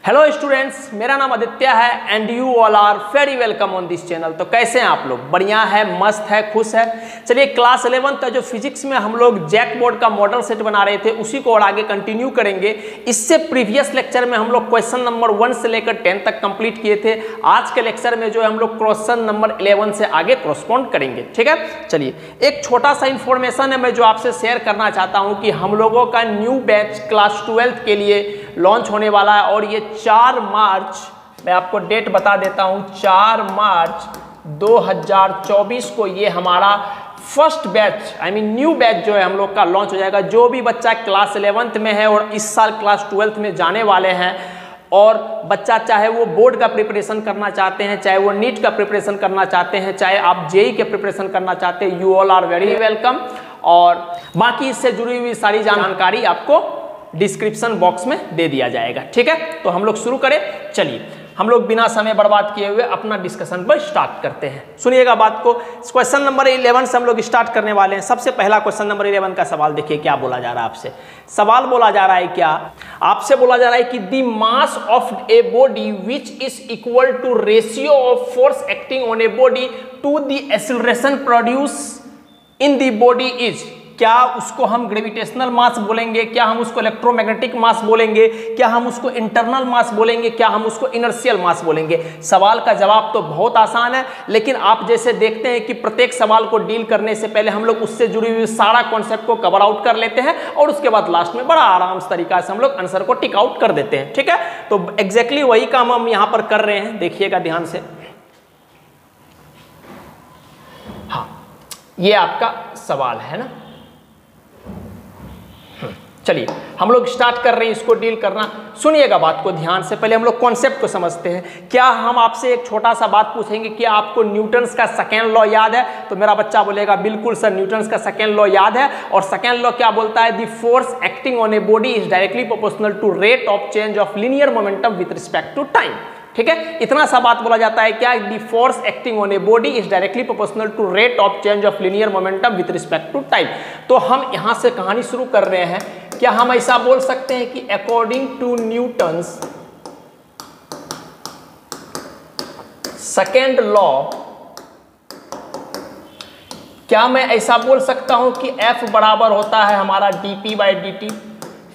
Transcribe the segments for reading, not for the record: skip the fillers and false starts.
Hello students, मेरा नाम आदित्य है and you all are very welcome on this channel. तो कैसे हैं आप लोग? बढ़िया है, मस्त है, खुश है। चलिए, क्लास 11 का जो फिजिक्स में हम लोग जैक बोर्ड का मॉडल सेट बना रहे थे उसी को और आगे कंटिन्यू करेंगे। इससे प्रीवियस लेक्चर में हम लोग क्वेश्चन नंबर 1 से लेकर 10 तक कंप्लीट किए थे। आज के लेक्चर में जो है हम लोग क्वेश्चन नंबर 11 से आगे कॉरस्पॉन्ड करेंगे। ठीक है, चलिए एक छोटा सा इंफॉर्मेशन है मैं जो आपसे शेयर करना चाहता हूँ कि हम लोगों का न्यू बैच क्लास 12 के लिए लॉन्च होने वाला है और ये 4 मार्च, मैं आपको डेट बता देता हूं, 4 मार्च 2024 को ये हमारा फर्स्ट बैच न्यू बैच जो है हम लोग का लॉन्च हो जाएगा। जो भी बच्चा क्लास 11th में है और इस साल क्लास 12th में जाने वाले हैं और बच्चा चाहे वो बोर्ड का प्रिपरेशन करना चाहते हैं, चाहे वो नीट का प्रिपरेशन करना चाहते हैं, चाहे आप जेई के प्रिपरेशन करना चाहते हैं, you all are very welcome. और बाकी इससे जुड़ी हुई सारी जानकारी आपको डिस्क्रिप्शन बॉक्स में दे दिया जाएगा। ठीक है, तो हम लोग शुरू करें। चलिए, हम लोग बिना समय बर्बाद किए हुए अपना डिस्कशन पर स्टार्ट करते हैं। सुनिएगा बात को। क्वेश्चन नंबर 11 से हम लोग स्टार्ट करने वाले हैं। सबसे पहला क्वेश्चन नंबर 11 का सवाल देखिए क्या बोला जा रहा है आपसे। सवाल बोला जा रहा है क्या? आपसे बोला जा रहा है कि the mass of a body which is equal to ratio of force acting on a body to the acceleration produce in the body is. क्या उसको हम ग्रेविटेशनल मास बोलेंगे, क्या हम उसको इलेक्ट्रोमैग्नेटिक मास बोलेंगे, क्या हम उसको इंटरनल मास बोलेंगे, क्या हम उसको इनर्शियल मास बोलेंगे? सवाल का जवाब तो बहुत आसान है, लेकिन आप जैसे देखते हैं कि प्रत्येक सवाल को डील करने से पहले हम लोग उससे जुड़ी हुई सारा कॉन्सेप्ट को कवर आउट कर लेते हैं और उसके बाद लास्ट में बड़ा आराम से तरीका से हम लोग आंसर को टिक आउट कर देते हैं। ठीक है, तो एग्जैक्टली वही काम हम यहां पर कर रहे हैं। देखिएगा ध्यान से। हाँ, ये आपका सवाल है ना। चलिए, हम लोग स्टार्ट कर रहे हैं इसको डील करना। सुनिएगा बात को ध्यान से। पहले हम लोग कॉन्सेप्ट को समझते हैं। क्या हम आपसे एक छोटा सा बात पूछेंगे कि आपको न्यूटन्स का सेकेंड लॉ याद है? तो मेरा बच्चा बोलेगा बिल्कुल सर, न्यूटन्स का सेकेंड लॉ याद है। और सेकेंड लॉ क्या बोलता है? The force acting on a body is directly proportional to rate of change of linear momentum with respect to time. ठीक है, इतना सा बात बोला जाता है क्या? The force acting on a body is directly proportional to rate of change of linear momentum with respect to time. तो हम यहां से कहानी शुरू कर रहे हैं। क्या हम ऐसा बोल सकते हैं कि according to Newton's second law, क्या मैं ऐसा बोल सकता हूं कि F बराबर होता है हमारा dp/dt?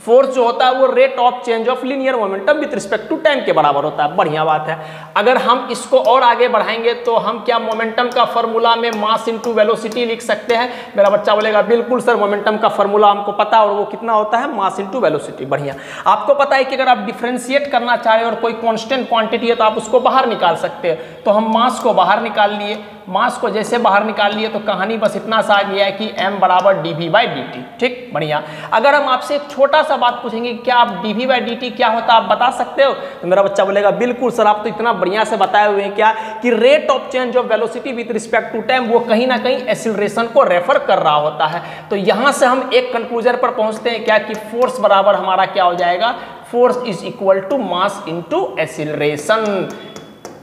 फोर्स जो होता है वो rate of change of linear momentum with respect to time के बराबर होता है। बढ़िया बात है। अगर हम इसको और आगे बढ़ाएंगे तो हम क्या मोमेंटम का फॉर्मूला में मास इनटू वेलोसिटी लिख सकते हैं? मेरा बच्चा बोलेगा बिल्कुल सर, मोमेंटम का फॉर्मूला हमको पता है और वो कितना होता है? मास इनटू वेलोसिटी। बढ़िया। आपको पता है कि अगर आप डिफरेंशिएट करना चाहे और कोई कांस्टेंट क्वांटिटी है तो आप उसको बाहर निकाल सकते हैं। तो हम मास को बाहर निकाल लिए। मास को जैसे बाहर निकाल लिए तो कहानी बस इतना सा आ गया है कि m बराबर dv/dt। ठीक, बढ़िया। अगर हम आपसे एक छोटा सा बात पूछेंगे क्या आप dv/dt क्या होता है आप बता सकते हो? तो मेरा बच्चा बोलेगा बिल्कुल सर, आप तो इतना बढ़िया से बताए हुए हैं क्या कि rate of change of velocity with respect to time वो कहीं ना कहीं एक्सीलरेशन को रेफर कर रहा होता है। तो यहां से हम एक कंक्लूजन पर पहुंचते हैं क्या कि फोर्स बराबर हमारा क्या हो जाएगा? Force is equal to mass into acceleration.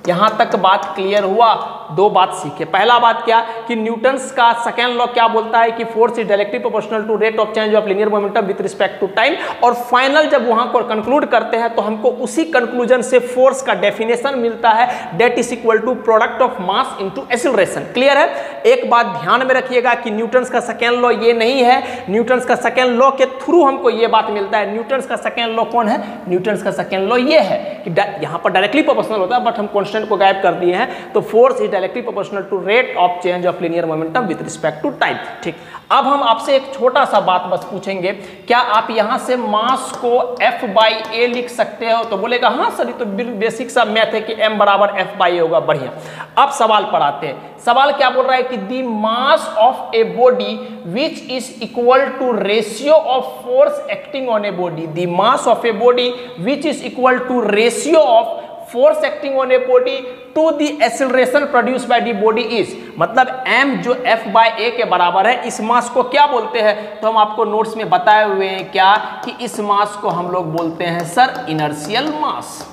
यहां तक बात क्लियर हुआ? दो बात सीखे। पहला बात क्या कि न्यूटन्स का सेकेंड लॉ क्या बोलता है कि force is directly proportional to rate of change of linear momentum with respect to time. और फाइनल जब वहां को कंक्लूड करते हैं तो हमको उसी कंक्लूजन से फोर्स का डेफिनेशन मिलता है, that is equal to product of mass into acceleration. Clear है? एक बात ध्यान में रखिएगा कि न्यूटन्स का सेकेंड लॉ ये नहीं है। न्यूटन्स का सेकेंड लॉ के थ्रू हमको ये बात मिलता है। न्यूटन्स का सेकेंड लॉ कौन है? न्यूटन्स का सेकेंड लॉ ये है कि यहां पर डायरेक्टली प्रोपोर्शनल होता है बट हम कांस्टेंट को गायब कर दिए हैं। तो force is directly proportional to rate of change of linear momentum with respect to time. ठीक, अब हम आपसे एक छोटा सा बात बस पूछेंगे, क्या आप यहां से मास को F/a लिख सकते हो? तो बोलेगा हाँ सर, ये तो बेसिक सा मैथ है कि m बराबर F/a होगा। बढ़िया। अब सवाल पर आते हैं। सवाल क्या बोल रहा है कि the mass of a body which is equal to ratio of force acting on a body. The mass of a body which is equal to ratio of force acting on a body to the acceleration produce by the body is. मतलब m जो F/a के बराबर है, इस मास को क्या बोलते हैं? तो हम आपको नोट्स में बताए हुए हैं क्या कि इस मास को हम लोग बोलते हैं सर इनर्शियल मास।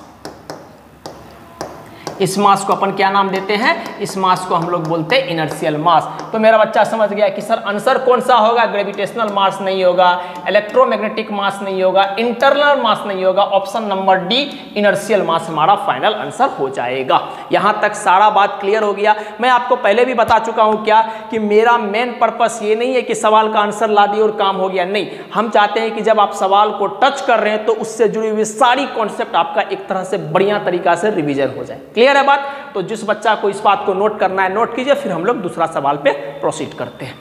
इस मास को अपन क्या नाम देते हैं? इस मास को हम लोग बोलते हैं इनर्शियल मास। तो मेरा बच्चा समझ गया कि सर आंसर कौन सा होगा, ग्रेविटेशनल मास नहीं होगा, इलेक्ट्रोमैग्नेटिक मास नहीं होगा, इंटरनल मास नहीं होगा, ऑप्शन नंबर डी इनर्शियल मास हमारा फाइनल आंसर हो जाएगा। यहां तक सारा बात क्लियर हो गया। मैं आपको पहले भी बता चुका हूं क्या कि मेरा मेन पर्पस ये नहीं है कि सवाल का आंसर ला दिए और काम हो गया, नहीं, हम चाहते हैं कि जब आप सवाल को टच कर रहे हैं तो उससे जुड़ी हुई सारी कॉन्सेप्ट आपका एक तरह से बढ़िया तरीका से रिवीजन हो जाए। क्लियर है बात? तो जिस बच्चा को इस बात को नोट करना है नोट कीजिए, फिर हम लोग दूसरा सवाल पे प्रोसीड करते हैं।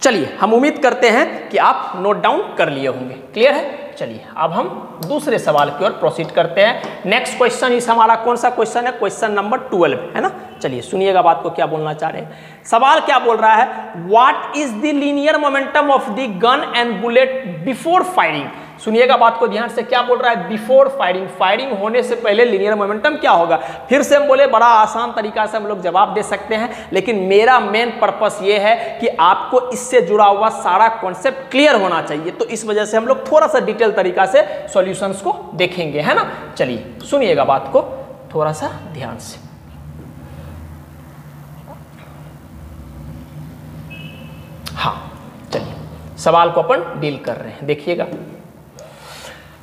चलिए, हम उम्मीद करते हैं कि आप नोट डाउन कर लिए होंगे। क्लियर है? चलिए अब हम दूसरे सवाल की ओर प्रोसीड करते हैं। नेक्स्ट क्वेश्चन इस हमारा कौन सा क्वेश्चन है? क्वेश्चन नंबर 12 है ना। चलिए सुनिएगा बात को, क्या बोलना चाह रहे हैं। सवाल क्या बोल रहा है, what is the linear momentum of the gun and bullet before firing. सुनिएगा बात को ध्यान से, क्या बोल रहा है, बिफोर फायरिंग, फायरिंग होने से पहले लीनियर मोमेंटम क्या होगा। फिर से हम बोले बड़ा आसान तरीका से हम लोग जवाब दे सकते हैं, लेकिन मेरा मेन पर्पस ये है कि आपको इससे जुड़ा हुआ सारा कॉन्सेप्ट क्लियर होना चाहिए, तो इस वजह से हम लोग थोड़ा सा डिटेल तरीका से सॉल्यूशंस को देखेंगे, है ना। चलिए सुनिएगा बात को थोड़ा सा ध्यान से। हाँ चलिए सवाल को अपन डील कर रहे हैं, देखिएगा।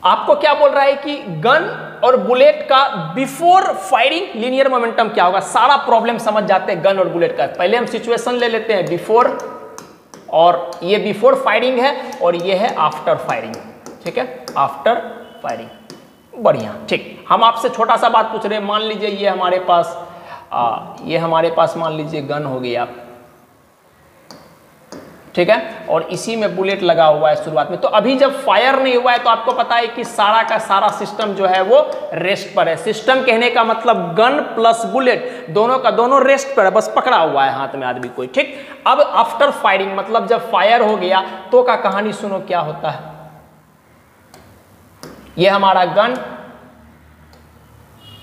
आपको क्या बोल रहा है कि गन और बुलेट का बिफोर फायरिंग लीनियर मोमेंटम क्या होगा। सारा प्रॉब्लम समझ जाते हैं गन और बुलेट का। पहले हम सिचुएशन ले लेते हैं बिफोर, और ये बिफोर फायरिंग है और ये है आफ्टर फायरिंग। ठीक है, आफ्टर फायरिंग, बढ़िया। ठीक, हम आपसे छोटा सा बात पूछ रहे हैं। मान लीजिए ये हमारे पास मान लीजिए गन हो गया, ठीक है, और इसी में बुलेट लगा हुआ है शुरुआत में। तो अभी जब फायर नहीं हुआ है तो आपको पता है कि सारा का सारा सिस्टम जो है वो रेस्ट पर है। सिस्टम कहने का मतलब गन प्लस बुलेट दोनों का दोनों रेस्ट पर है, बस पकड़ा हुआ है हाथ में आदमी कोई। ठीक, अब आफ्टर फायरिंग मतलब जब फायर हो गया तो का कहानी सुनो क्या होता है। ये हमारा गन,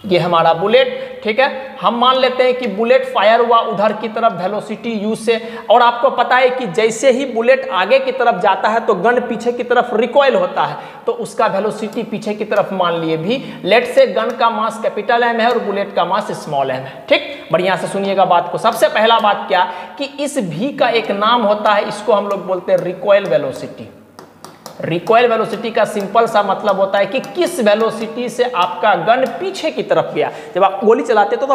ये हमारा बुलेट। ठीक है, हम मान लेते हैं कि बुलेट फायर हुआ उधर की तरफ वेलोसिटी u से, और आपको पता है कि जैसे ही बुलेट आगे की तरफ जाता है तो गन पीछे की तरफ रिकॉइल होता है, तो उसका वेलोसिटी पीछे की तरफ मान लिए भी। लेट से गन का मास कैपिटल M है और बुलेट का मास स्मॉल m है। ठीक, बढ़िया से सुनिएगा बात को। सबसे पहला बात क्या कि इस v का एक नाम होता है, इसको हम लोग बोलते हैं रिकॉइल वेलोसिटी। रिकॉइल वेलोसिटी का सिंपल सा मतलब होता है कि किस वेलोसिटी से आपका गन पीछे की तरफ गया। जब आप गोली चलाते हो तो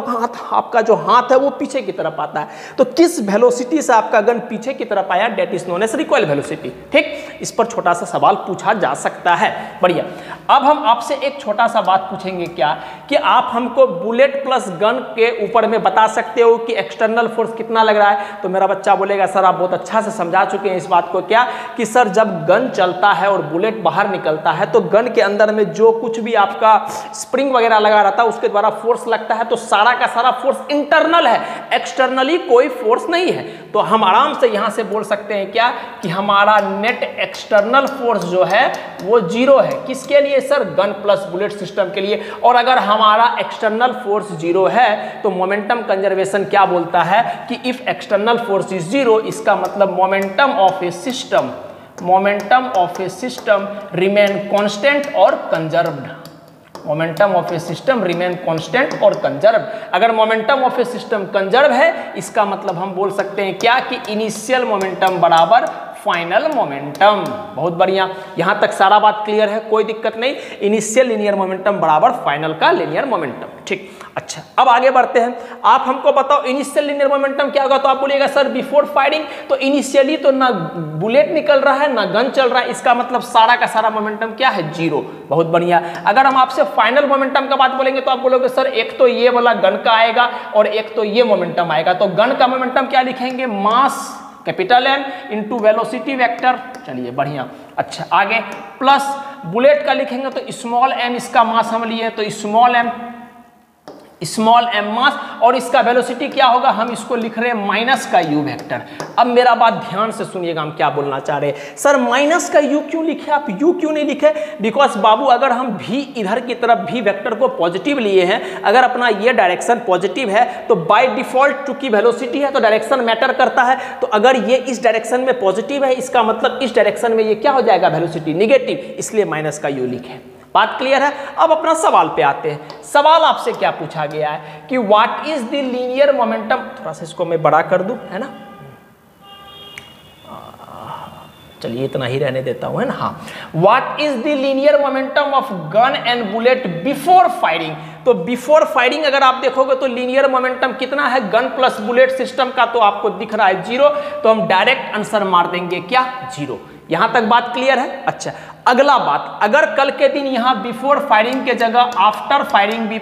आपका जो हाथ है वो पीछे की तरफ आता है, तो किस वेलोसिटी से आपका गन पीछे की तरफ आया, that is known as recoil velocity. ठीक, इस पर छोटा सा सवाल पूछा जा सकता है। बढ़िया, अब हम आपसे एक छोटा सा बात पूछेंगे क्या कि आप हमको बुलेट प्लस गन के ऊपर में बता सकते हो कि एक्सटर्नल फोर्स कितना लग रहा है। तो मेरा बच्चा बोलेगा सर आप बहुत अच्छा से समझा चुके हैं इस बात को, क्या कि सर जब गन चलता है और बुलेट बाहर निकलता है तो गन के अंदर में जो कुछ भी आपका स्प्रिंग वगैरह लगा रहता है उसके द्वारा फोर्स लगता है, तो सारा का सारा फोर्स इंटरनल है, एक्सटर्नली कोई फोर्स नहीं है। तो हम आराम से यहां से बोल सकते हैं क्या कि हमारा नेट एक्सटर्नल फोर्स जो है वो 0 है। किसके लिए sir? Gun plus bullet system के लिए। और अगर हमारा एक्सटर्नल फोर्स 0 है तो मोमेंटम कंजर्वेशन क्या बोलता है कि इफ एक्सटर्नल फोर्स इज 0, इसका मतलब momentum of a system remain constant और conserved. Momentum of a system remain constant और कंजर्व्ड। अगर momentum of a system conserve है, इसका मतलब हम बोल सकते हैं क्या कि इनिशियल मोमेंटम बराबर फाइनल मोमेंटम। बहुत बढ़िया, यहां तक सारा बात क्लियर है, कोई दिक्कत नहीं। इनिशियल लीनियर मोमेंटम बराबर फाइनल का लीनियर मोमेंटम। ठीक, अच्छा अब आगे बढ़ते हैं। आप हमको बताओ इनिशियल लीनियर मोमेंटम क्या होगा। तो आप बोलिएगा सर बिफोर फायरिंग, तो इनिशियली तो ना बुलेट निकल रहा है ना गन चल रहा है, इसका मतलब सारा का सारा मोमेंटम क्या है? 0। बहुत बढ़िया। अगर हम आपसे फाइनल मोमेंटम का बात बोलेंगे तो आप बोलोगे सर एक तो ये वाला गन का आएगा और एक तो ये मोमेंटम आएगा। तो गन का मोमेंटम क्या लिखेंगे? Mass capital M into velocity vector. चलिए बढ़िया, अच्छा आगे प्लस बुलेट का लिखेंगे तो स्मॉल m, इसका मास हम लिए तो स्मॉल m मास, और इसका वेलोसिटी क्या होगा? हम इसको लिख रहे हैं माइनस का u वेक्टर। अब मेरा बात ध्यान से सुनिएगा, हम क्या बोलना चाह रहे हैं। सर माइनस का u क्यों लिखे आप, u क्यों नहीं लिखे? बिकॉज बाबू अगर हम v इधर की तरफ v वेक्टर को पॉजिटिव लिए हैं, अगर अपना ये डायरेक्शन पॉजिटिव है तो बाय डिफॉल्ट चूंकि वेलोसिटी है तो डायरेक्शन मैटर करता है। तो अगर ये इस डायरेक्शन में पॉजिटिव है, इसका मतलब इस डायरेक्शन में ये क्या हो जाएगा? वेलोसिटी निगेटिव, इसलिए माइनस का u लिखे। बात क्लियर है। अब अपना सवाल पे आते हैं। सवाल आपसे क्या पूछा गया है कि what is the linear momentum, थोड़ा सा इसको मैं बड़ा कर दूं, है ना, चलिए इतना ही रहने देता हूं, है ना। हाँ, what is the linear momentum of gun and bullet before firing. तो बिफोर फायरिंग अगर आप देखोगे तो लीनियर मोमेंटम कितना है गन प्लस बुलेट सिस्टम का, तो आपको दिख रहा है 0, तो हम डायरेक्ट आंसर मार देंगे क्या, 0। यहां तक बात क्लियर है। अच्छा, अगला बात, अगर कल के दिन यहां बिफोर फायरिंग के जगह आफ्टर फायरिंग भी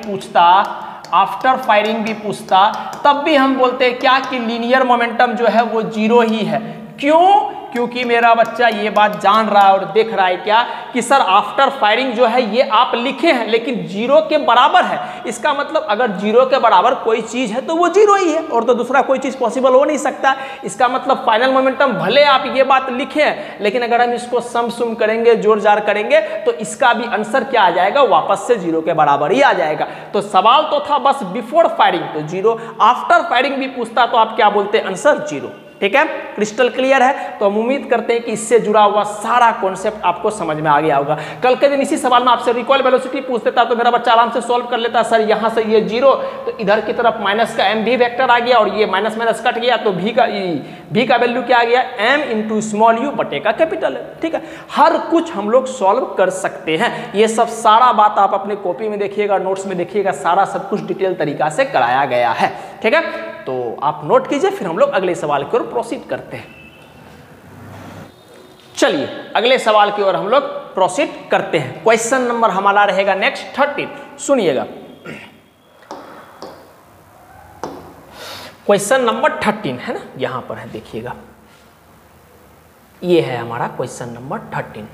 पूछता, तब भी हम बोलते हैं क्या कि लीनियर मोमेंटम जो है वो 0 ही है। क्यों? क्योंकि मेरा बच्चा ये बात जान रहा है और देख रहा है क्या कि सर आफ्टर फायरिंग जो है ये आप लिखे हैं लेकिन 0 के बराबर है। इसका मतलब अगर 0 के बराबर कोई चीज है तो वो 0 ही है, और तो दूसरा कोई चीज पॉसिबल हो नहीं सकता। इसका मतलब फाइनल मोमेंटम भले आप ये बात लिखे हैं, लेकिन अगर हम इसको सम सुम करेंगे, जोड़ जार करेंगे, तो इसका भी आंसर क्या आ जाएगा, वापस से 0 के बराबर ही आ जाएगा। तो सवाल तो था बस बिफोर फायरिंग तो 0, आफ्टर फायरिंग भी पूछता तो आप क्या बोलते, आंसर 0। ठीक है, क्रिस्टल क्लियर है। तो हम उम्मीद करते हैं कि इससे जुड़ा हुआ सारा कॉन्सेप्ट आपको समझ में आ गया होगा। कल के दिन इसी सवाल में आपसे रिकॉइल वेलोसिटी पूछ देता तो मेरा बच्चा आराम से सॉल्व कर लेता, सर यहां से ये 0 तो इधर की तरफ माइनस का m भी वेक्टर आ गया और ये माइनस माइनस कट गया तो v का वैल्यू क्या आ गया, m इंटू स्मॉल u बटे का कैपिटल है। ठीक है, हर कुछ हम लोग सॉल्व कर सकते हैं। ये सब सारा बात आप अपने कॉपी में देखिएगा, नोट्स में देखिएगा, सारा सब कुछ डिटेल तरीका से कराया गया है। ठीक है, तो आप नोट कीजिए, फिर हम लोग अगले सवाल की ओर प्रोसीड करते हैं। चलिए अगले सवाल की ओर हम लोग प्रोसीड करते हैं। क्वेश्चन नंबर हमारा रहेगा नेक्स्ट 13। सुनिएगा, क्वेश्चन नंबर 13 है ना, यहां पर है, देखिएगा ये है हमारा क्वेश्चन नंबर 13।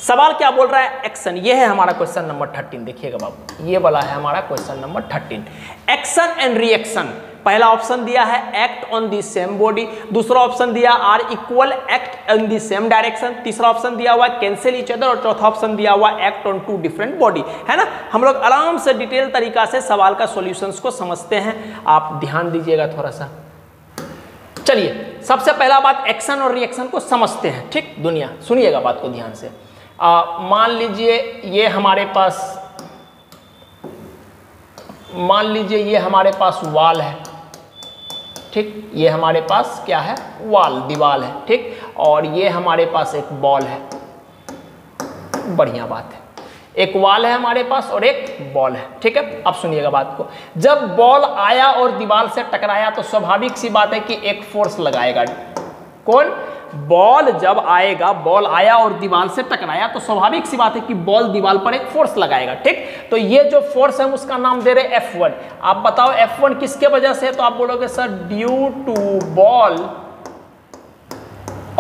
सवाल क्या बोल रहा है, एक्शन। ये है हमारा क्वेश्चन नंबर 13, देखिएगा बाबू, ये वाला है हमारा question number 13। Action and reaction, पहला ऑप्शन दिया है act on the same body, दूसरा ऑप्शन दिया are equal act on the same direction, तीसरा ऑप्शन दिया हुआ कैंसिल ईच अदर और चौथा ऑप्शन दिया हुआ एक्ट ऑन 2 डिफरेंट बॉडी। है ना, हम लोग आराम से डिटेल तरीका से सवाल का सॉल्यूशंस को समझते हैं, आप ध्यान दीजिएगा थोड़ा सा। चलिए सबसे पहला बात, एक्शन और रिएक्शन को समझते हैं। ठीक दुनिया, सुनिएगा बात को ध्यान से। मान लीजिए ये हमारे पास वाल है। ठीक, ये हमारे पास क्या है, वाल, दीवार है। ठीक, और ये हमारे पास एक बॉल है। बढ़िया बात है, एक वाल है हमारे पास और एक बॉल है। ठीक है, अब सुनिएगा बात को। जब बॉल आया और दीवार से टकराया तो स्वाभाविक सी बात है कि एक फोर्स लगाएगा। कौन, बॉल जब आएगा, बॉल आया और दीवार से टकराया तो स्वाभाविक सी बात है कि बॉल दीवार पर एक फोर्स लगाएगा। ठीक, तो ये जो फोर्स है उसका नाम दे रहे F1। आप बताओ F1 किसके वजह से, तो आप बोलोगे sir due to ball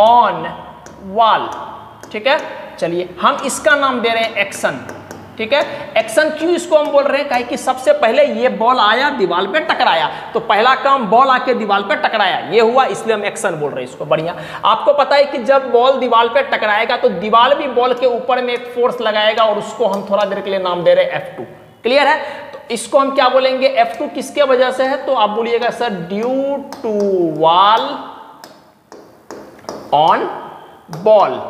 on wall. ठीक है, चलिए हम इसका नाम दे रहे हैं एक्शन। ठीक है, एक्शन क्यों इसको हम बोल रहे हैं, कहे कि सबसे पहले ये बॉल आया, दीवार पे टकराया, तो पहला काम बॉल आके दीवार पे टकराया, ये हुआ, इसलिए हम एक्शन बोल रहे हैं इसको। बढ़िया, आपको पता है कि जब बॉल दीवार पे टकराएगा तो दीवार भी बॉल के ऊपर में एक फोर्स लगाएगा और उसको हम थोड़ा देर के लिए नाम दे रहे हैं F2। क्लियर है, तो इसको हम क्या बोलेंगे, F2 किसके वजह से है, तो आप बोलिएगा sir due to wall on ball.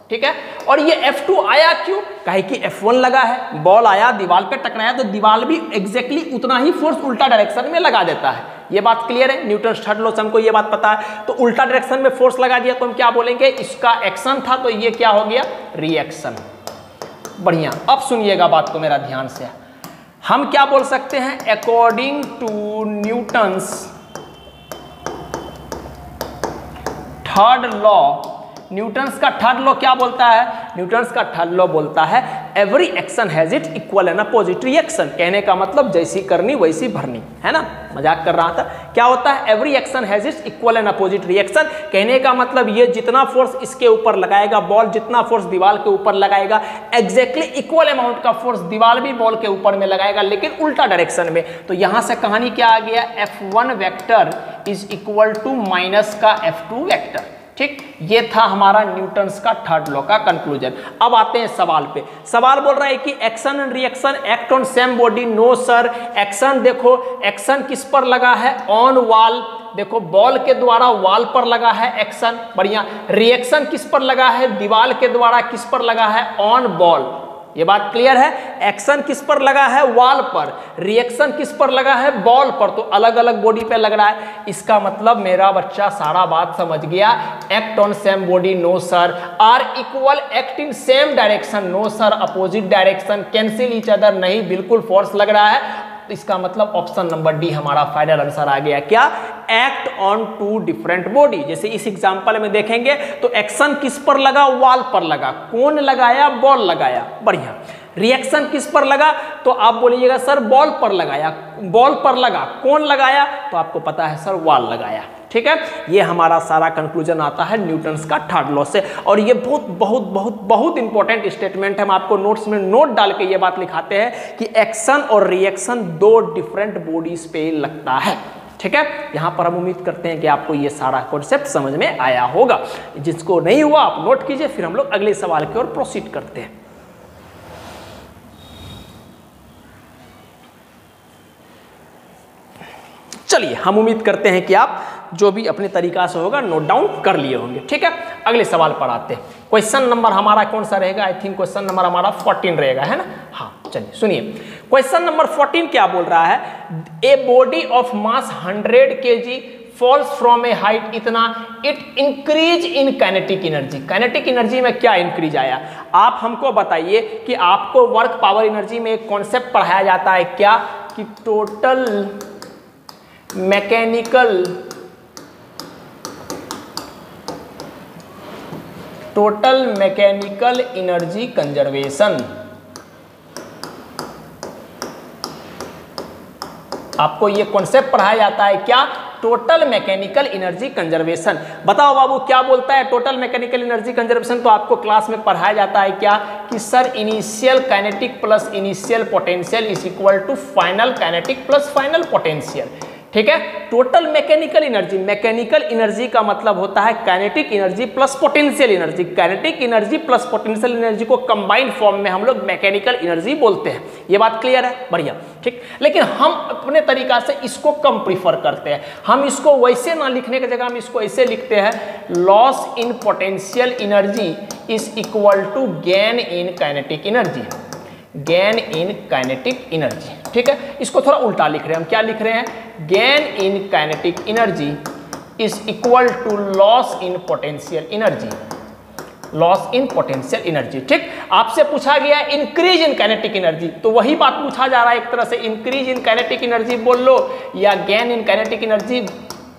ठीक है, और ये F2 आया क्यों, कहे कि F1 लगा है, बॉल आया, दीवार पे टकराया, तो दीवार भी एग्जैक्टली उतना ही फोर्स उल्टा डायरेक्शन में लगा देता है। ये बात क्लियर है, न्यूटन थर्ड लॉ से हमको ये बात पता है। तो उल्टा डायरेक्शन में फोर्स लगा दिया तो हम क्या बोलेंगे, इसका एक्शन था, तो ये क्या हो गया, रिएक्शन। बढ़िया, अब सुनिएगा बात को मेरा ध्यान से। हम क्या बोल सकते हैं, according to Newton's third law, Newton's का थर्ड लॉ क्या बोलता है, न्यूटन्स का थर्ड लॉ बोलता है every action has it equal and opposite reaction. कहने का मतलब जैसी करनी वैसी भरनी, है ना, मजाक कर रहा था। क्या होता है, every action has it equal and opposite reaction. कहने का मतलब ये जितना फोर्स इसके ऊपर लगाएगा बॉल, जितना फोर्स दीवार के ऊपर लगाएगा, एग्जैक्टली इक्वल अमाउंट का फोर्स दीवार भी बॉल के ऊपर में लगाएगा, लेकिन उल्टा डायरेक्शन में। तो यहां से कहानी क्या आ गया, F1 vector is equal to minus का F2 वेक्टर। ठीक, ये था हमारा न्यूटन्स का थर्ड लॉ का कंक्लूजन। अब आते हैं सवाल पे। सवाल बोल रहा है कि action and reaction act on same body. No sir, action देखो, एक्शन किस पर लगा है, ऑन वॉल। देखो बॉल के द्वारा वॉल पर लगा है एक्शन। बढ़िया, रिएक्शन किस पर लगा है, दीवार के द्वारा किस पर लगा है, ऑन बॉल। ये बात क्लियर है। एक्शन किस पर लगा है? वॉल पर। रिएक्शन किस पर लगा है? बॉल पर। तो अलग अलग बॉडी पे लग रहा है। इसका मतलब मेरा बच्चा सारा बात समझ गया। Act on same body, no sir. Are equal, act in same direction, no sir. Opposite direction, cancel each other, नहीं, बिल्कुल फोर्स लग रहा है। इसका मतलब ऑप्शन नंबर डी हमारा फाइनल आंसर आ गया। क्या? Act on two different body. जैसे इस एग्जांपल में देखेंगे तो एक्शन किस पर लगा? वॉल पर लगा। कौन लगाया? बॉल लगाया। बढ़िया। रिएक्शन किस पर लगा? तो आप बोलिएगा सर बॉल पर लगाया। बॉल पर लगा। कौन लगाया? तो आपको पता है सर वॉल लगाया। ठीक है, ये हमारा सारा कंक्लूजन आता है न्यूटन्स का थर्ड लॉ से। और ये बहुत बहुत बहुत बहुत इंपॉर्टेंट स्टेटमेंट है। हम आपको नोट्स में नोट डाल के ये बात लिखाते हैं कि एक्शन और रिएक्शन दो डिफरेंट बॉडीज पे लगता है। ठीक है, यहां पर हम उम्मीद करते हैं कि आपको ये सारा कॉन्सेप्ट समझ में आया होगा। जिसको नहीं हुआ आप नोट कीजिए, फिर हम लोग अगले सवाल की ओर प्रोसीड करते हैं। चलिए, हम उम्मीद करते हैं कि आप जो भी अपने तरीका से होगा नोट डाउन कर लिए होंगे। ठीक है, अगले सवाल पर आते हैं। क्वेश्चन नंबर हमारा कौन सा रहेगा? आई थिंक क्वेश्चन नंबर हमारा 14 रहेगा, है ना? हाँ, चलिए सुनिए। क्वेश्चन नंबर 14 क्या बोल रहा है? A body of mass 100 kg falls from a height इतना, it increase in kinetic energy. Kinetic energy में क्या इंक्रीज आया? आप हमको बताइए कि आपको वर्क पावर एनर्जी में एक कॉन्सेप्ट पढ़ाया जाता है क्या? कि टोटल मैकेनिकल एनर्जी कंजर्वेशन। आपको ये कॉन्सेप्ट पढ़ाया जाता है क्या? Total mechanical energy conservation. बताओ बाबू क्या बोलता है टोटल मैकेनिकल एनर्जी कंजर्वेशन? तो आपको क्लास में पढ़ाया जाता है क्या? कि sir initial kinetic plus initial potential is equal to final kinetic plus final potential. ठीक है, total mechanical energy, mechanical energy का मतलब होता है kinetic energy plus potential energy. Kinetic energy plus potential energy को कंबाइंड फॉर्म में हम लोग मैकेनिकल एनर्जी बोलते हैं। ये बात क्लियर है? बढ़िया, ठीक। लेकिन हम अपने तरीका से इसको कम प्रीफर करते हैं। हम इसको वैसे ना लिखने की जगह हम इसको ऐसे लिखते हैं, loss in potential energy is equal to gain in kinetic energy. Gain in kinetic energy, ठीक है। इसको थोड़ा उल्टा लिख रहे हैं हम। क्या लिख रहे हैं? Gain in kinetic energy is equal to loss in potential energy. Loss in potential energy, ठीक। आपसे पूछा गया इंक्रीज इन काइनेटिक एनर्जी, तो वही बात पूछा जा रहा है एक तरह से। इंक्रीज इन काइनेटिक एनर्जी बोल लो या गेन इन काइनेटिक एनर्जी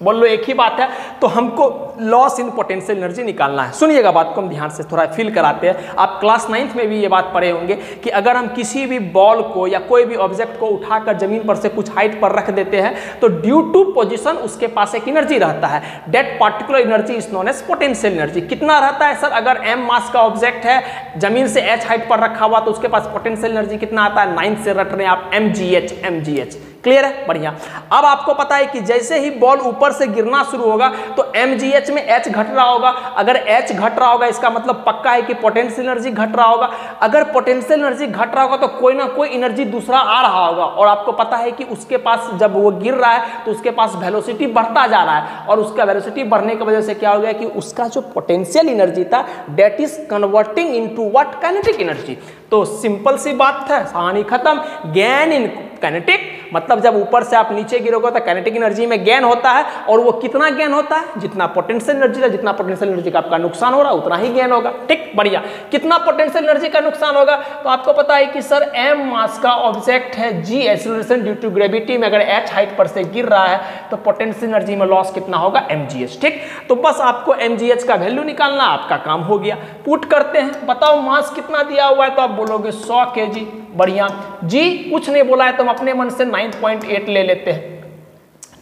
बोल लो, एक ही बात है। तो हमको लॉस इन पोटेंशियल एनर्जी निकालना है। सुनिएगा बात को हम ध्यान से थोड़ा फील कराते हैं। आप क्लास 9th में भी ये बात पढ़े होंगे कि अगर हम किसी भी बॉल को या कोई भी ऑब्जेक्ट को उठाकर जमीन पर से कुछ हाइट पर रख देते हैं तो ड्यू टू पोजीशन उसके पास एक एनर्जी रहता है। That particular energy is known as potential energy. कितना रहता है सर? अगर m मास का ऑब्जेक्ट है, जमीन से h हाइट पर रखा हुआ, तो उसके पास पोटेंशियल एनर्जी कितना आता है? 9th से रट रहे हैं आप, mgh। क्लियर है? बढ़िया। अब आपको पता है कि जैसे ही बॉल ऊपर से गिरना शुरू होगा तो mgh में h घट रहा होगा। अगर h घट रहा होगा इसका मतलब पक्का है कि पोटेंशियल एनर्जी घट रहा होगा। अगर पोटेंशियल एनर्जी घट रहा होगा तो कोई ना कोई एनर्जी दूसरा आ रहा होगा। और आपको पता है कि उसके पास जब वो गिर रहा है तो उसके पास वेलोसिटी बढ़ता जा रहा है, और उसका वेलोसिटी बढ़ने की वजह से क्या हो गया कि उसका जो पोटेंशियल एनर्जी था that is converting into what? Kinetic energy. तो सिंपल सी बात है, कहानी खत्म। गेन इन काइनेटिक मतलब जब ऊपर से आप नीचे गिरोगे तो काइनेटिक एनर्जी में गेन होता है, और वो कितना गेन होता है? जितना पोटेंशियल एनर्जी था, जितना पोटेंशियल एनर्जी का आपका नुकसान हो रहा है उतना ही गेन होगा, ठीक। बढ़िया। कितना पोटेंशियल एनर्जी का नुकसान होगा? तो आपको पता है कि सर m मास का ऑब्जेक्ट है, g acceleration due to gravity में अगर h हाइट पर से गिर रहा है तो पोटेंशियल एनर्जी में लॉस कितना होगा? mgh, ठीक। तो बस आपको mgh का वैल्यू निकालना, आपका काम हो गया। पुट करते हैं, बताओ मास कितना दिया हुआ है? तो आप बोलोगे 100 kg। बढ़िया। जी कुछ नहीं बोला है तो हम अपने मन से 9.8 ले लेते हैं,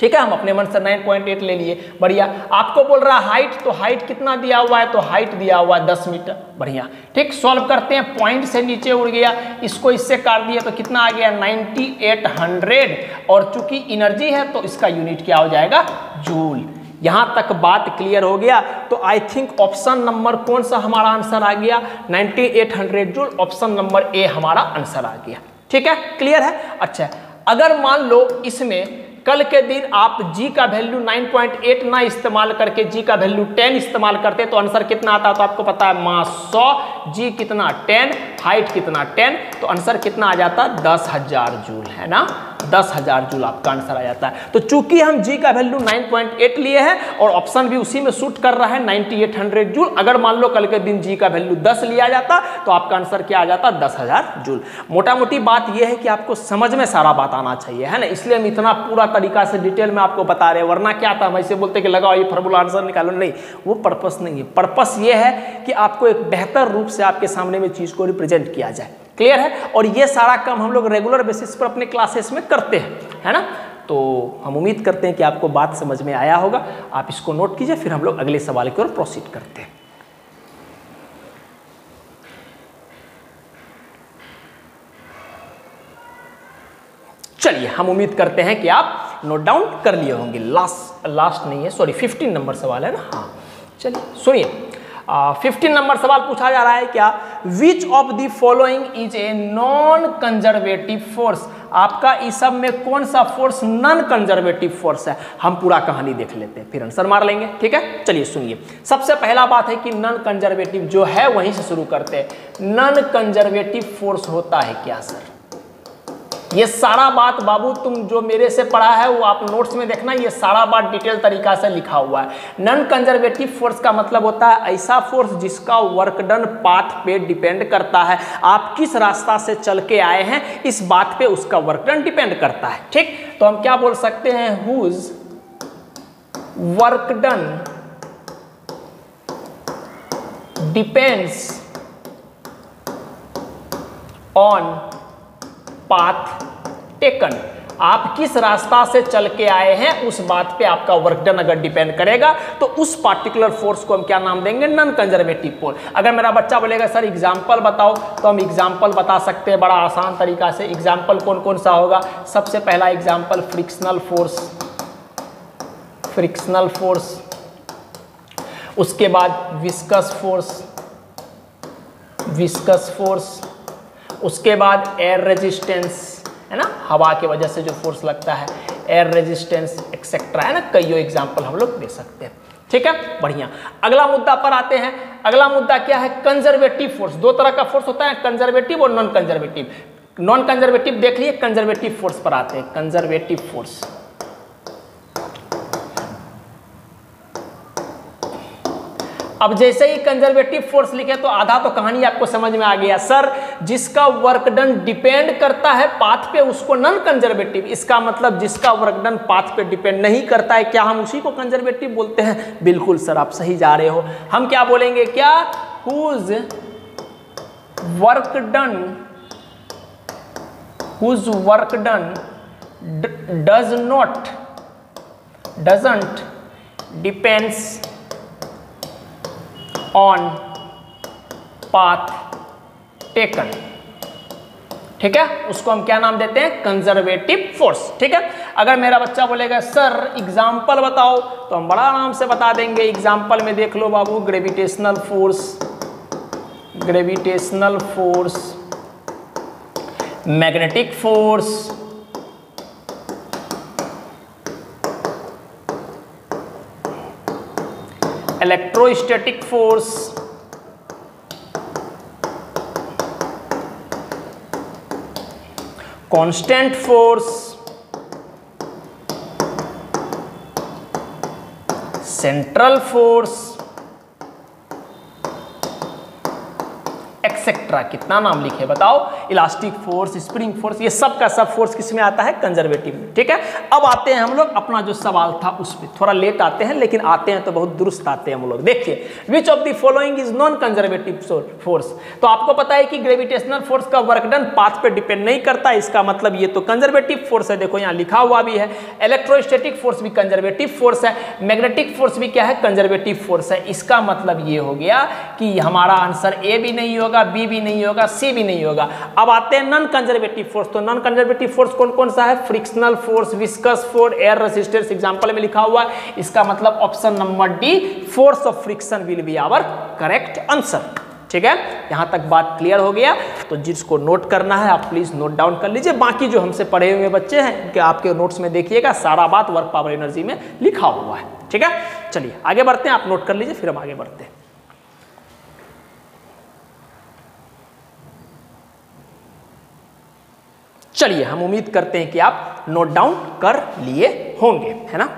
ठीक है। हम अपने मन से 9.8 ले लिए। बढ़िया। आपको बोल रहा है हाइट, तो हाइट कितना दिया हुआ है? तो हाइट दिया हुआ है 10 मीटर। बढ़िया, ठीक। सॉल्व करते हैं। पॉइंट से नीचे उड़ गया, इसको इससे काट दिया तो कितना आ गया? 9800। और चूंकि एनर्जी है तो इसका यूनिट क्या हो जाएगा? जूल। यहां तक बात क्लियर हो गया। तो आई थिंक ऑप्शन नंबर कौन सा हमारा आंसर आ गया? 9800 जूल। ऑप्शन नंबर ए हमारा आंसर आ गया, ठीक है। क्लियर है? अच्छा, अगर मान लो इसमें कल के दिन आप g का वैल्यू 9.8 ना इस्तेमाल करके g का वैल्यू 10 इस्तेमाल करते तो आंसर कितना आता? तो आपको पता है मास 100, g कितना? 10, हाइट कितना 10, तो आंसर कितना आ जाता 10,000 जूल, है ना, 10,000 जूल आपका आंसर आ जाता है। तो चूंकि हम जी का वैल्यू 9.8 लिए हैं और ऑप्शन भी उसी में शूट कर रहा है 9800 जूल, अगर मान लो कल के दिन जी का वैल्यू 10 लिया जाता तो आपका आंसर क्या आ जाता 10,000 जूल। मोटा मोटी बात यह है कि आपको समझ में सारा बात आना चाहिए, है ना, इसलिए हम इतना पूरा तरीका से डिटेल में आपको बता रहे हैं, वरना क्या था हम ऐसे बोलते कि लगाओ ये फार्मूला आंसर निकालो, नहीं, वो पर्पस नहीं है। पर्पस ये है कि आपको एक बेहतर रूप से आपके सामने में चीज को रिप्रेजेंट किया जाए। क्लियर है? और ये सारा काम हम लोग रेगुलर बेसिस पर अपने क्लासेस में करते हैं, है ना। तो हम उम्मीद करते हैं कि आपको बात समझ में आया होगा। आप इसको नोट कीजिए, फिर हम लोग अगले सवाल की ओर प्रोसीड करते हैं। चलिए, हम उम्मीद करते हैं कि आप नोट डाउन कर लिए होंगे। लास्ट नहीं है, सॉरी 15 नंबर सवाल है ना। हाँ, चलिए सुनिए। 15 नंबर सवाल पूछा जा रहा है क्या, which of the following is a non conservative force. आपका इस सब में कौन सा फोर्स नॉन कंजर्वेटिव फोर्स है, हम पूरा कहानी देख लेते हैं, फिर आंसर मार लेंगे। ठीक है, चलिए सुनिए। सबसे पहला बात है कि नॉन कंजर्वेटिव जो है वहीं से शुरू करते हैं। नॉन कंजर्वेटिव फोर्स होता है क्या सर? ये सारा बात बाबू तुम जो मेरे से पढ़ा है वो आप नोट्स में देखना, ये सारा बात डिटेल तरीका से लिखा हुआ है। नॉन कंजर्वेटिव फोर्स का मतलब होता है ऐसा फोर्स जिसका वर्क डन पाथ पे डिपेंड करता है। आप किस रास्ता से चल के आए हैं इस बात पे उसका वर्क डन डिपेंड करता है। ठीक, तो हम क्या बोल सकते हैं, whose work done depends on path taken. आप किस रास्ता से चल के आए हैं उस बात पे आपका वर्क डन अगर डिपेंड करेगा तो उस पार्टिकुलर फोर्स को हम क्या नाम देंगे, नॉन कंजर्वेटिव फोर्स। अगर मेरा बच्चा बोलेगा सर एग्जांपल बताओ, तो हम एग्जांपल बता सकते हैं बड़ा आसान तरीका से। एग्जांपल कौन कौन सा होगा? सबसे पहला example frictional force, frictional force, उसके बाद विस्कस फोर्स, विस्कस फोर्स, उसके बाद एयर रेजिस्टेंस, है ना, हवा की वजह से जो फोर्स लगता है, एयर रेजिस्टेंस एक्सेट्रा, है ना, कई एग्जांपल हम लोग दे सकते हैं। ठीक है, बढ़िया। अगला मुद्दा पर आते हैं। अगला मुद्दा क्या है, कंजर्वेटिव फोर्स। दो तरह का फोर्स होता है, कंजर्वेटिव और नॉन कंजर्वेटिव। नॉन कंजर्वेटिव देख लिए, कंजर्वेटिव फोर्स पर आते हैं। कंजर्वेटिव फोर्स, अब जैसे ही कंजर्वेटिव फोर्स लिखे तो आधा तो कहानी आपको समझ में आ गया। सर जिसका वर्क डन डिपेंड करता है पाथ पे उसको नॉन कंजर्वेटिव, इसका मतलब जिसका वर्क डन पाथ पे डिपेंड नहीं करता है, क्या हम उसी को कंजर्वेटिव बोलते हैं? बिल्कुल सर, आप सही जा रहे हो। हम क्या बोलेंगे, क्या, whose work done doesn't depends on path taken. ठीक है, उसको हम क्या नाम देते हैं, कंजर्वेटिव फोर्स। ठीक है, अगर मेरा बच्चा बोलेगा सर एग्जाम्पल बताओ, तो हम बड़ा आराम से बता देंगे। एग्जाम्पल में देख लो बाबू, gravitational force, gravitational force, magnetic force, electrostatic force, constant force, central force etcetera. कितना नाम लिखे बताओ, इलास्टिक फोर्स, स्प्रिंग फोर्स, ये सब का सब फोर्स किस में आता है, कंजर्वेटिव में। ठीक है, अब आते हैं हम लोग अपना जो सवाल था उसमें, थोड़ा लेट आते हैं लेकिन आते हैं तो बहुत दुरुस्त आते हैं हम लोग। देखिए, विच of the following is non conservative force. तो आपको पता है कि ग्रेविटेशनल फोर्स का वर्क डन पाथ पे डिपेंड नहीं करता, इसका मतलब ये तो कंजर्वेटिव फोर्स है। देखो यहाँ लिखा हुआ भी है, इलेक्ट्रोस्टैटिक फोर्स भी कंजर्वेटिव फोर्स है, मैग्नेटिक फोर्स भी क्या है, कंजर्वेटिव फोर्स है। इसका मतलब ये हो गया कि हमारा आंसर ए भी नहीं होगा, बी भी नहीं होगा, सी भी नहीं होगा। अब आते हैं नॉन कंजर्वेटिव फोर्स। तो नॉन कंजर्वेटिव फोर्स कौन कौन सा है, frictional force, viscous force, air resistance, example में लिखा हुआ है। इसका मतलब option number D, force of friction will be our correct answer. ठीक है, यहां तक बात क्लियर हो गया। तो जिसको नोट करना है आप प्लीज नोट डाउन कर लीजिए। बाकी जो हमसे पढ़े हुए बच्चे हैं उनके आपके नोट्स में देखिएगा, सारा बात वर्क पावर एनर्जी में लिखा हुआ है। ठीक है, चलिए आगे बढ़ते हैं, आप नोट कर लीजिए फिर हम आगे बढ़ते हैं। चलिए हम उम्मीद करते हैं कि आप नोट डाउन कर लिए होंगे, है ना।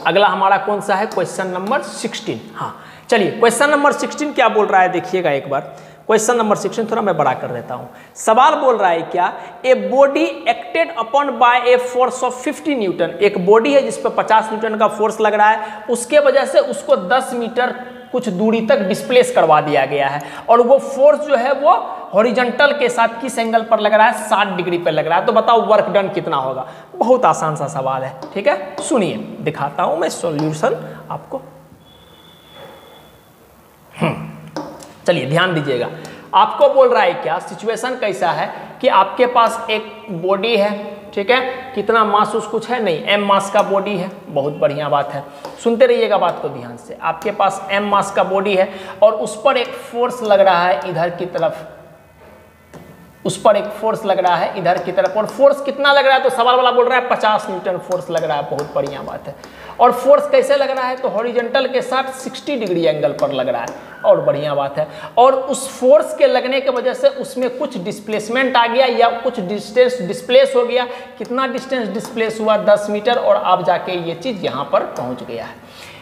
अगला हमारा कौन सा है, क्वेश्चन नंबर 16। हाँ चलिए, क्वेश्चन नंबर 16 क्या बोल रहा है देखिएगा एक बार। क्वेश्चन नंबर 16 थोड़ा मैं बड़ा कर देता हूं। सवाल बोल रहा है क्या, a body acted upon bye a force of 50 Newton. एक बॉडी है जिस पर 50 न्यूटन का फोर्स लग रहा है, उसके वजह से उसको 10 मीटर कुछ दूरी तक डिस्प्लेस करवा दिया गया है, और वो फोर्स जो है वो हॉरिजॉन्टल के साथ किस एंगल पर लग रहा है, 60 डिग्री पर लग रहा है। तो बताओ वर्क डन कितना होगा। बहुत आसान सा सवाल है, ठीक है। सुनिए दिखाता हूं मैं सॉल्यूशन आपको। चलिए ध्यान दीजिएगा, आपको बोल रहा है क्या, सिचुएशन कैसा है कि आपके पास एक बॉडी है, ठीक है। कितना मास उस कुछ है नहीं, m मास का बॉडी है। बहुत बढ़िया बात है, सुनते रहिएगा बात को ध्यान से। आपके पास m मास का बॉडी है और उस पर एक फोर्स लग रहा है इधर की तरफ, उस पर एक फोर्स लग रहा है इधर की तरफ। और फोर्स कितना लग रहा है, तो सवाल वाला बोल रहा है 50 न्यूटन फोर्स लग रहा है। बहुत बढ़िया बात है। और फोर्स कैसे लग रहा है, तो हॉरिजॉन्टल के साथ 60 डिग्री एंगल पर लग रहा है। और बढ़िया बात है। और उस फोर्स के लगने की वजह से उसमें कुछ डिस्प्लेसमेंट आ गया या कुछ डिस्टेंस डिस्प्लेस हो गया। कितना डिस्टेंस डिस्प्लेस हुआ, 10 मीटर। और अब जाके ये चीज़ यहाँ पर पहुँच गया है।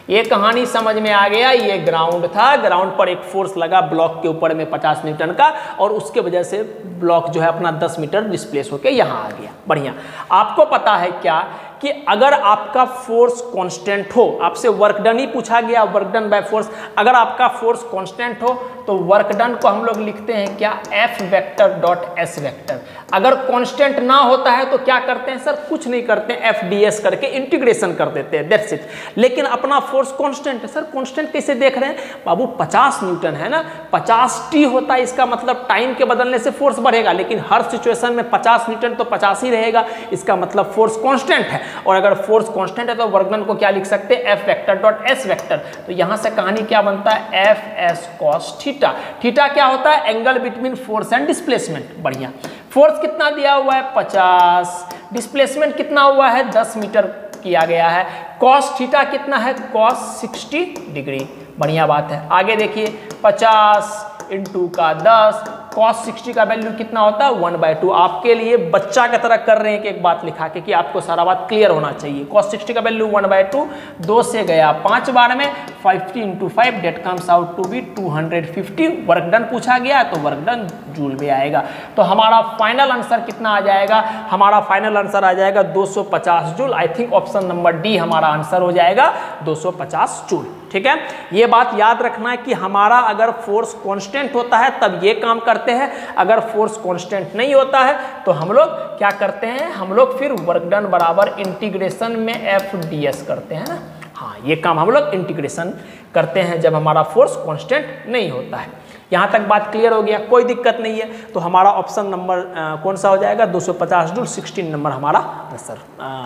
ये कहानी समझ में आ गया। ये ग्राउंड था, ग्राउंड पर एक फोर्स लगा ब्लॉक के ऊपर में 50 न्यूटन का, और उसके वजह से ब्लॉक जो है अपना 10 मीटर डिस्प्लेस होकर यहाँ आ गया। बढ़िया। आपको पता है क्या कि अगर आपका फोर्स कांस्टेंट हो, आपसे वर्क डन ही पूछा गया, वर्क डन बाय फोर्स। अगर आपका फोर्स कांस्टेंट हो तो वर्क डन को हम लोग लिखते हैं क्या, F vector dot S vector. अगर कांस्टेंट ना होता है तो क्या करते हैं सर, कुछ नहीं करते हैं, एफ डी एस करके इंटीग्रेशन कर देते हैं, दैट्स इट। लेकिन अपना फोर्स कांस्टेंट है। सर कांस्टेंट कैसे देख रहे हैं बाबू, 50 न्यूटन है ना, 50 टी होता है, इसका मतलब टाइम के बदलने से फोर्स बढ़ेगा, लेकिन हर सिचुएशन में 50 न्यूटन तो 50 ही रहेगा, इसका मतलब फोर्स कांस्टेंट है। और अगर फोर्स कांस्टेंट है तो वर्क डन को क्या लिख सकते हैं, F vector dot S vector. तो यहां से कहानी क्या बनता है, F S cos theta. Theta क्या होता है, angle between force and displacement. बढ़िया। फोर्स कितना दिया हुआ है, 50, डिस्प्लेसमेंट कितना हुआ है, 10 मीटर किया गया है। कॉस थीटा कितना है, कॉस 60 डिग्री। बढ़िया बात है। आगे देखिए, 50 इंटू का 10, कॉस 60 का वैल्यू कितना होता है, 1/2। आपके लिए बच्चा की तरह कर रहे हैं कि एक बात लिखा के कि आपको सारा बात क्लियर होना चाहिए। कॉस 60 का वैल्यू 1/2, 2 से गया 5 बार में, 50 into 5 that comes out to be 250। Work done पूछा गया तो वर्क डन जूल में आएगा। तो हमारा फाइनल आंसर कितना आ जाएगा, हमारा फाइनल आंसर आ जाएगा 250 joule. I think option number D हमारा आंसर हो जाएगा 250 जूल। ठीक है, ये बात याद रखना है कि हमारा अगर फोर्स कांस्टेंट होता है तब ये काम करते हैं, अगर फोर्स कांस्टेंट नहीं होता है तो हम लोग क्या करते हैं, हम लोग फिर वर्क डन बराबर इंटीग्रेशन में एफ डी एस करते हैं ना। हाँ, ये काम हम लोग इंटीग्रेशन करते हैं जब हमारा फोर्स कांस्टेंट नहीं होता है। यहाँ तक बात क्लियर हो गया, कोई दिक्कत नहीं है। तो हमारा ऑप्शन नंबर कौन सा हो जाएगा, 250 जूल। 16 नंबर हमारा आंसर,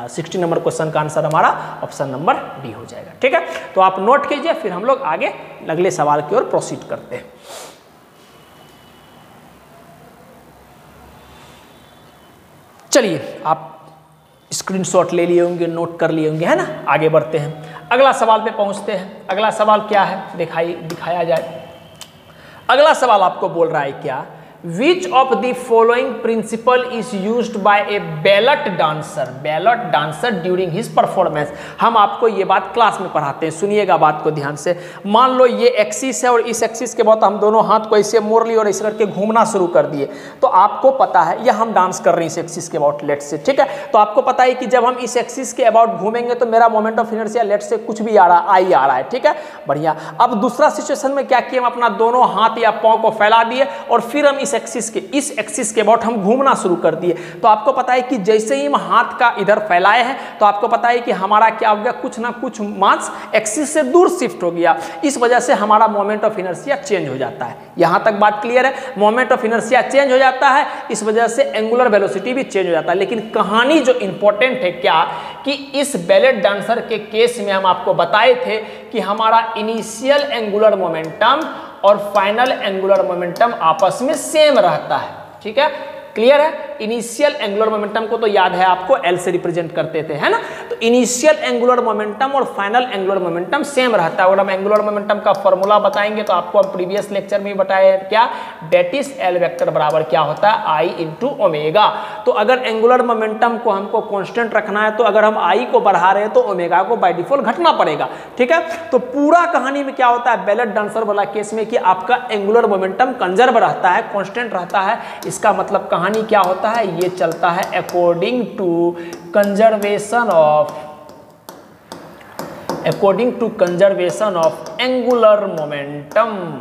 16 नंबर क्वेश्चन का आंसर हमारा ऑप्शन नंबर डी हो जाएगा। ठीक है, तो आप नोट कीजिए, फिर हम लोग आगे अगले सवाल की ओर प्रोसीड करते हैं। चलिए, आप स्क्रीनशॉट ले लिए होंगे, नोट कर लिए होंगे, है ना। आगे बढ़ते हैं, अगला सवाल पे पहुंचते हैं। अगला सवाल क्या है, दिखाया जाए। अगला सवाल आपको बोल रहा है क्या, which of the following principle is used by a ballet dancer during his performance. हम आपको ये बात क्लास में पढ़ाते हैं, सुनिएगा बात को ध्यान से। मान लो ये एक्सिस है और इस एक्सिस के बाद हम दोनों हाथ को ऐसे मोड़ लिए और ऐसे करके घूमना शुरू कर दिए। तो आपको पता है, या हम डांस कर रहे हैं इस एक्सिस के अबाउट लेट से, ठीक है। तो आपको पता है कि जब हम इस एक्सिस के अबाउट घूमेंगे तो मेरा मोमेंट ऑफ इनर्शिया लेट से कुछ भी आ रहा है, ठीक है। बढ़िया। अब दूसरा सिचुएशन में क्या किया, हम अपना दोनों हाथ या पाँव को फैला दिए और फिर हम इस एक्सिस के अबाउट हम घूमना शुरू कर दिए। तो आपको पता है कि जैसे ही हम हाथ का इधर फैलाए हैं तो आपको पता है कि हमारा क्या हो गया, कुछ ना कुछ मास एक्सिस से दूर शिफ्ट हो गया। इस वजह से हमारा मोमेंट ऑफ इनर्शिया चेंज हो जाता है। यहां तक बात क्लियर है, मोमेंट ऑफ इनर्शिया चेंज हो जाता है, इस वजह से एंगुलर वेलोसिटी भी चेंज हो जाता है। लेकिन कहानी जो इंपॉर्टेंट है क्या, कि इस बैलेट डांसर के केस में हम आपको बताए थे कि हमारा इनिशियल एंगुलर मोमेंटम और फाइनल एंगुलर मोमेंटम आपस में सेम रहता है, ठीक है। क्लियर है। इनिशियल एंगुलर मोमेंटम को तो याद है आपको, एल से रिप्रेजेंट करते थे, है ना। तो इनिशियल एंगुलर मोमेंटम और फाइनल एंगुलर मोमेंटम सेम रहता है। और हम एंगुलर मोमेंटम का फॉर्मूला बताएंगे तो आपको हम प्रीवियस लेक्चर में बताया क्या, दैट इज एल वेक्टर बराबर क्या होता है, आई इंटू ओमेगा। तो अगर एंगुलर मोमेंटम को हमको कांस्टेंट रखना है तो अगर हम आई को बढ़ा रहे हैं तो ओमेगा को बाय डिफॉल्ट घटना पड़ेगा, ठीक है। तो पूरा कहानी में क्या होता है, बैलेट डांसर वाला केस में कि आपका एंगुलर मोमेंटम कंजर्व रहता है, कांस्टेंट रहता है। इसका मतलब कहानी क्या होता है, ये चलता है according to conservation of angular momentum,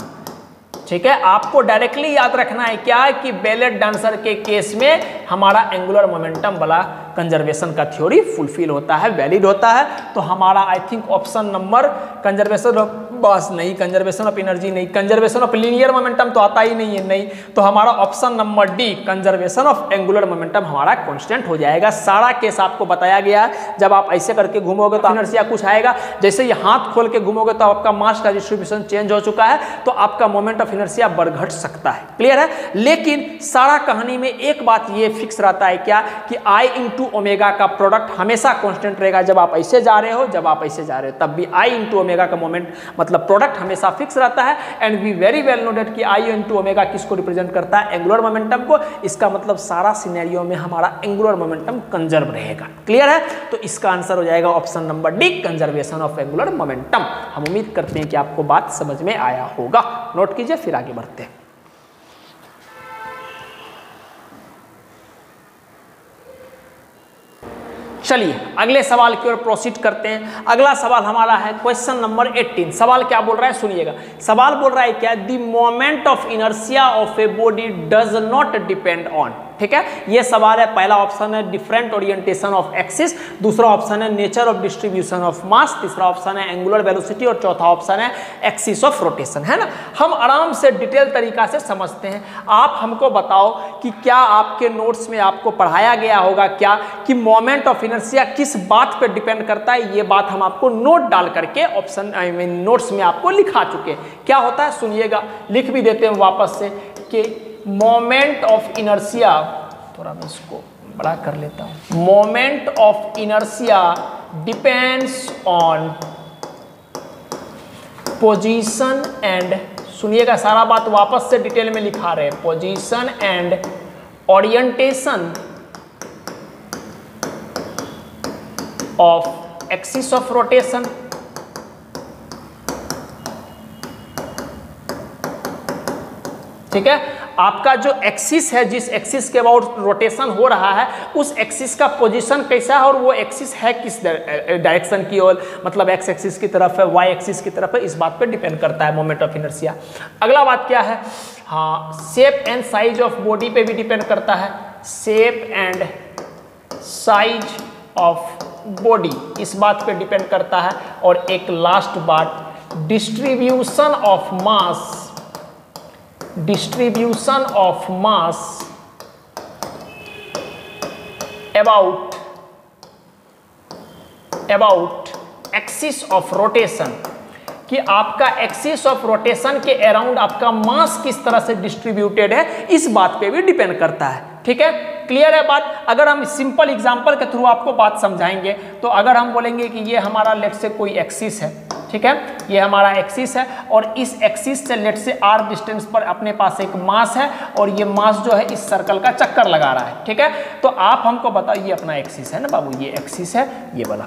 ठीक है। आपको डायरेक्टली याद रखना है क्या कि बैलेट डांसर के केस में हमारा एंगुलर मोमेंटम वाला कंजर्वेशन का थ्योरी फुलफिल होता है, वैलिड होता है। तो हमारा I think option number conservation of mass नहीं, कंजर्वेशन ऑफ एनर्जी नहीं, कंजर्वेशन ऑफ लीनियर मोमेंटम तो आता ही नहीं है, नहीं। तो हमारा option number D conservation of angular momentum हमारा कांस्टेंट हो जाएगा। सारा केस आपको बताया गया है। जब आप ऐसे करके घूमोगे तो इनर्शिया कुछ आएगा, जैसे ये हाथ खोल के घूमोगे तो आपका मास का डिस्ट्रीब्यूशन चेंज हो चुका है, तो आपका मोमेंट ऑफ इनर्शिया बढ़ घट सकता है, क्लियर है। लेकिन सारा कहानी में एक बात ये फिक्स रहता है क्या कि आई इंटू ओमेगा का प्रोडक्ट हमेशा कांस्टेंट रहेगा। जब आप ऐसे जा रहे हो, जब आप ऐसे जा रहे हो, तब भी आई इंटू ओमेगा का मोमेंट मतलब प्रोडक्ट हमेशा फिक्स रहता है। And we very well know that कि आई इंटू ओमेगा किसको रिप्रेजेंट करता है, एंगुलर मोमेंटम को। इसका मतलब सारा सिनेरियो में हमारा एंगुलर मोमेंटम कंजर्व रहेगा, क्लियर है। तो इसका आंसर हो जाएगा option number D conservation of angular momentum. हम उम्मीद करते हैं कि आपको बात समझ में आया होगा। नोट कीजिए, फिर आगे बढ़ते हैं। चलिए अगले सवाल की ओर प्रोसीड करते हैं। अगला सवाल हमारा है क्वेश्चन नंबर 18। सवाल क्या बोल रहा है, सुनिएगा। सवाल बोल रहा है क्या, the moment of inertia of a body does not depend on, ठीक है। ये सवाल है। पहला ऑप्शन है डिफरेंट ओरिएंटेशन ऑफ एक्सिस, दूसरा ऑप्शन है नेचर ऑफ डिस्ट्रीब्यूशन ऑफ मास, तीसरा ऑप्शन है एंगुलर वेलोसिटी और चौथा ऑप्शन है एक्सिस ऑफ रोटेशन, है ना। हम आराम से डिटेल तरीका से समझते हैं। आप हमको बताओ कि क्या आपके नोट्स में आपको पढ़ाया गया होगा क्या कि मोमेंट ऑफ इनर्शिया किस बात पर डिपेंड करता है। ये बात हम आपको नोट डाल करके ऑप्शन नोट्स में आपको लिखा चुके हैं। क्या होता है सुनिएगा, लिख भी देते हैं वापस से कि मोमेंट ऑफ इनर्शिया, थोड़ा मैं इसको बड़ा कर लेता हूं, moment of inertia depends on position and, सुनिएगा सारा बात वापस से डिटेल में लिखा रहे, position and orientation of axis of rotation, ठीक है। आपका जो एक्सिस है, जिस एक्सिस के अबाउट रोटेशन हो रहा है, उस एक्सिस का पोजीशन कैसा है और वो एक्सिस है किस डायरेक्शन की ओर, मतलब एक्स एक्सिस की तरफ है, वाई एक्सिस की तरफ है, इस बात पे डिपेंड करता है मोमेंट ऑफ इनर्शिया। अगला बात क्या है, हाँ, shape and size of body पे भी डिपेंड करता है। Shape and size of body इस बात पे डिपेंड करता है। और एक लास्ट बात, distribution of mass, distribution of mass about axis of rotation, कि आपका एक्सिस ऑफ रोटेशन के अराउंड आपका मास किस तरह से डिस्ट्रीब्यूटेड है, इस बात पे भी डिपेंड करता है, ठीक है। क्लियर है बात। अगर हम सिंपल एग्जांपल के थ्रू आपको बात समझाएंगे तो अगर हम बोलेंगे कि ये हमारा लेट से कोई एक्सिस है, ठीक है, ये हमारा एक्सिस है और इस एक्सिस से लेट से आर डिस्टेंस पर अपने पास एक मास है और ये मास जो है इस सर्कल का चक्कर लगा रहा है, ठीक है। तो आप हमको बताओ, ये अपना एक्सिस है ना बाबू, ये एक्सिस है ये वाला,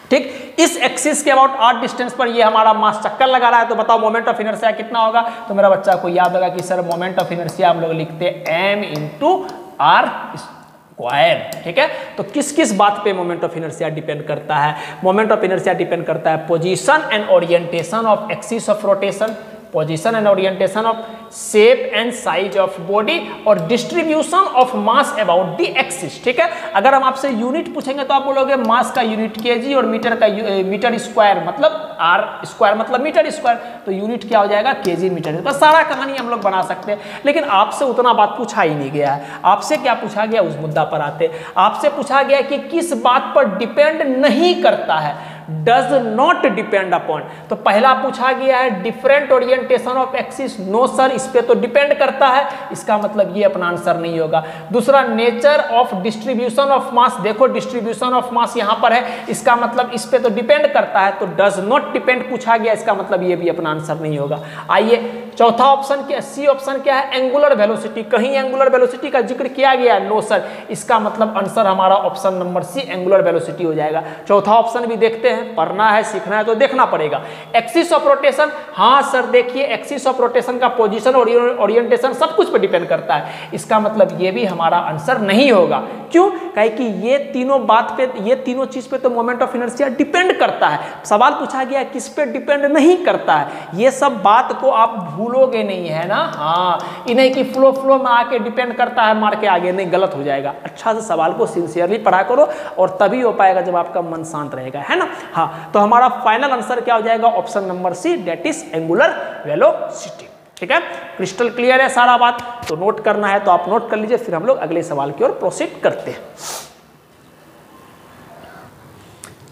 ठीक। इस एक्सिस के अबाउट आर डिस्टेंस पर ये हमारा मास चक्कर लगा रहा है। तो बताओ मोमेंट ऑफ इनर्शिया कितना होगा। तो मेरा बच्चा को याद होगा कि सर मोमेंट ऑफ इनर्शिया हम लोग लिखते हैं m इंटू आर स्क्वायर, ठीक है। तो किस किस बात पे मोमेंट ऑफ इनर्शिया डिपेंड करता है, मोमेंट ऑफ इनर्शिया डिपेंड करता है position and orientation of axis of rotation, position and orientation of shape and size of body और distribution of mass about the axis, ठीक है। अगर हम आपसे यूनिट पूछेंगे तो आप बोलोगे मास का यूनिट केजी और मीटर का मीटर स्क्वायर मतलब आर स्क्वायर मतलब मीटर स्क्वायर, तो यूनिट क्या हो जाएगा केजी मीटर। तो सारा कहानी हम लोग बना सकते हैं, लेकिन आपसे उतना बात पूछा ही नहीं गया है। आपसे क्या पूछा गया, उस मुद्दा पर आते। आपसे पूछा गया कि किस बात पर डिपेंड नहीं करता है, डज नॉट डिपेंड अपॉन। तो पहला पूछा गया है different orientation of axis, no sir इस पे तो डिपेंड करता है, इसका मतलब ये अपना आंसर नहीं होगा। दूसरा नेचर ऑफ डिस्ट्रीब्यूशन ऑफ मास, देखो डिस्ट्रीब्यूशन ऑफ मास यहां पर है, इसका मतलब इस पे तो डिपेंड करता है, तो डज नॉट डिपेंड पूछा गया, इसका मतलब ये भी अपना आंसर नहीं होगा। आइए चौथा ऑप्शन क्या, सी ऑप्शन क्या है, एंगुलर वेलोसिटी, कहीं एंगुलर वेलोसिटी का जिक्र किया गया नो सर, इसका मतलब आंसर हमारा option number C angular velocity हो जाएगा। चौथा ऑप्शन भी देखते हैं, पढ़ना है सीखना है तो देखना पड़ेगा। एक्सिस ऑफ रोटेशन, हाँ सर देखिए एक्सिस ऑफ रोटेशन का पोजीशन और ओरिएंटेशन सब कुछ पे डिपेंड करता है, इसका मतलब ये भी हमारा आंसर नहीं होगा। क्यों? कहे कि ये तीनों बात पे, ये तीनों चीज पे तो मोमेंट ऑफ इनर्शिया डिपेंड करता है। सवाल पूछा गया किस पे डिपेंड नहीं करता है, ये सब बात को आप भूलोगे नहीं है ना। हाँ, इन्हें कि फ्लो में आके डिपेंड करता है मार के आगे नहीं, गलत हो जाएगा। अच्छा से सवाल को सिंसियरली पढ़ा करो और तभी हो पाएगा जब आपका मन शांत रहेगा, है ना। हाँ, तो हमारा फाइनल आंसर क्या हो जाएगा, option number C, that is angular velocity. ठीक है, क्रिस्टल क्लियर है सारा बात, तो नोट करना है तो आप नोट कर लीजिए, फिर हम लोग अगले सवाल की ओर प्रोसीड करते हैं।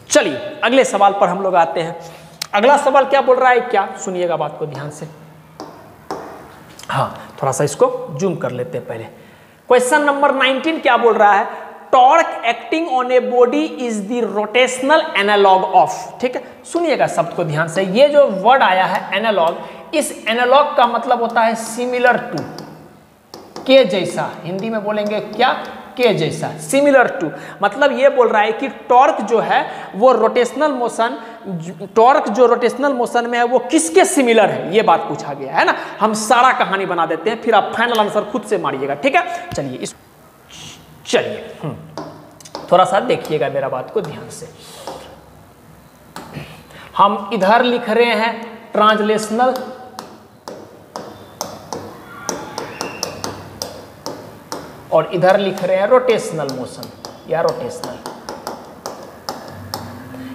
चलिए अगले सवाल पर हम लोग आते हैं। अगला सवाल क्या बोल रहा है, क्या सुनिएगा बात को ध्यान से। हाँ, थोड़ा सा इसको जूम कर लेते हैं पहले। क्वेश्चन नंबर 19 क्या बोल रहा है, torque acting on a body is the rotational analog of. ठीक है, सुनिएगा शब्द को ध्यान से, ये जो वर्ड आया है एनालॉग, इस एनालॉग का मतलब होता है सिमिलर टू, के जैसा, हिंदी में बोलेंगे क्या, के जैसा, सिमिलर टू। मतलब ये बोल रहा है कि टॉर्क जो है वो रोटेशनल मोशन, टॉर्क जो रोटेशनल मोशन में है वो किसके सिमिलर है, ये बात पूछा गया है ना। हम सारा कहानी बना देते हैं, फिर आप फाइनल आंसर खुद से मारिएगा। ठीक है, चलिए थोड़ा सा देखिएगा मेरा बात को ध्यान से। हम इधर लिख रहे हैं ट्रांसलेशनल, और इधर लिख रहे हैं रोटेशनल मोशन या रोटेशनल।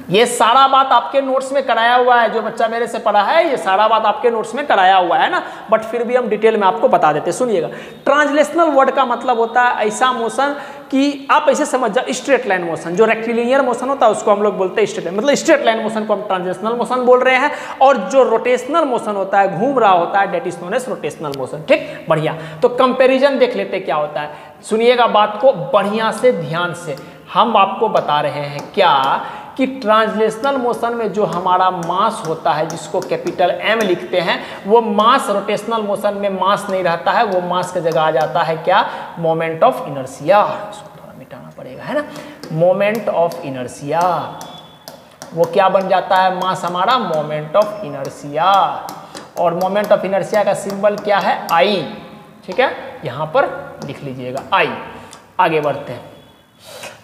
ये सारा बात आपके नोट्स में कराया हुआ है, जो बच्चा मेरे से पढ़ा है ये सारा बात आपके नोट्स में कराया हुआ है ना, बट फिर भी हम डिटेल में आपको बता देते हैं। सुनिएगा, ट्रांसलेशनल वर्ड का मतलब होता है ऐसा मोशन कि आप ऐसे समझ जाओ, स्ट्रेट लाइन मोशन, जो रेक्टिलिनियर मोशन होता है उसको हम लोग बोलते हैं स्ट्रेट लाइन, मतलब स्ट्रेट लाइन मोशन को हम ट्रांसलेशनल मोशन बोल रहे हैं। और जो रोटेशनल मोशन होता है, घूम रहा होता है, that is known as rotational motion. ठीक, बढ़िया। तो कंपैरिजन देख लेते क्या होता है, सुनिएगा बात को बढ़िया से ध्यान से। हम आपको बता रहे हैं क्या कि ट्रांसलेशनल मोशन में जो हमारा मास होता है, जिसको कैपिटल एम लिखते हैं, वो मास रोटेशनल मोशन में मास नहीं रहता है, वो मास की जगह आ जाता है क्या, मोमेंट ऑफ इनर्शिया। इसको थोड़ा मिटाना पड़ेगा, है ना, मोमेंट ऑफ इनर्शिया। वो क्या बन जाता है, मास हमारा मोमेंट ऑफ इनर्शिया। और मोमेंट ऑफ इनर्शिया का सिंबल क्या है, आई। ठीक है, यहां पर लिख लीजिएगा आई। आगे बढ़ते हैं।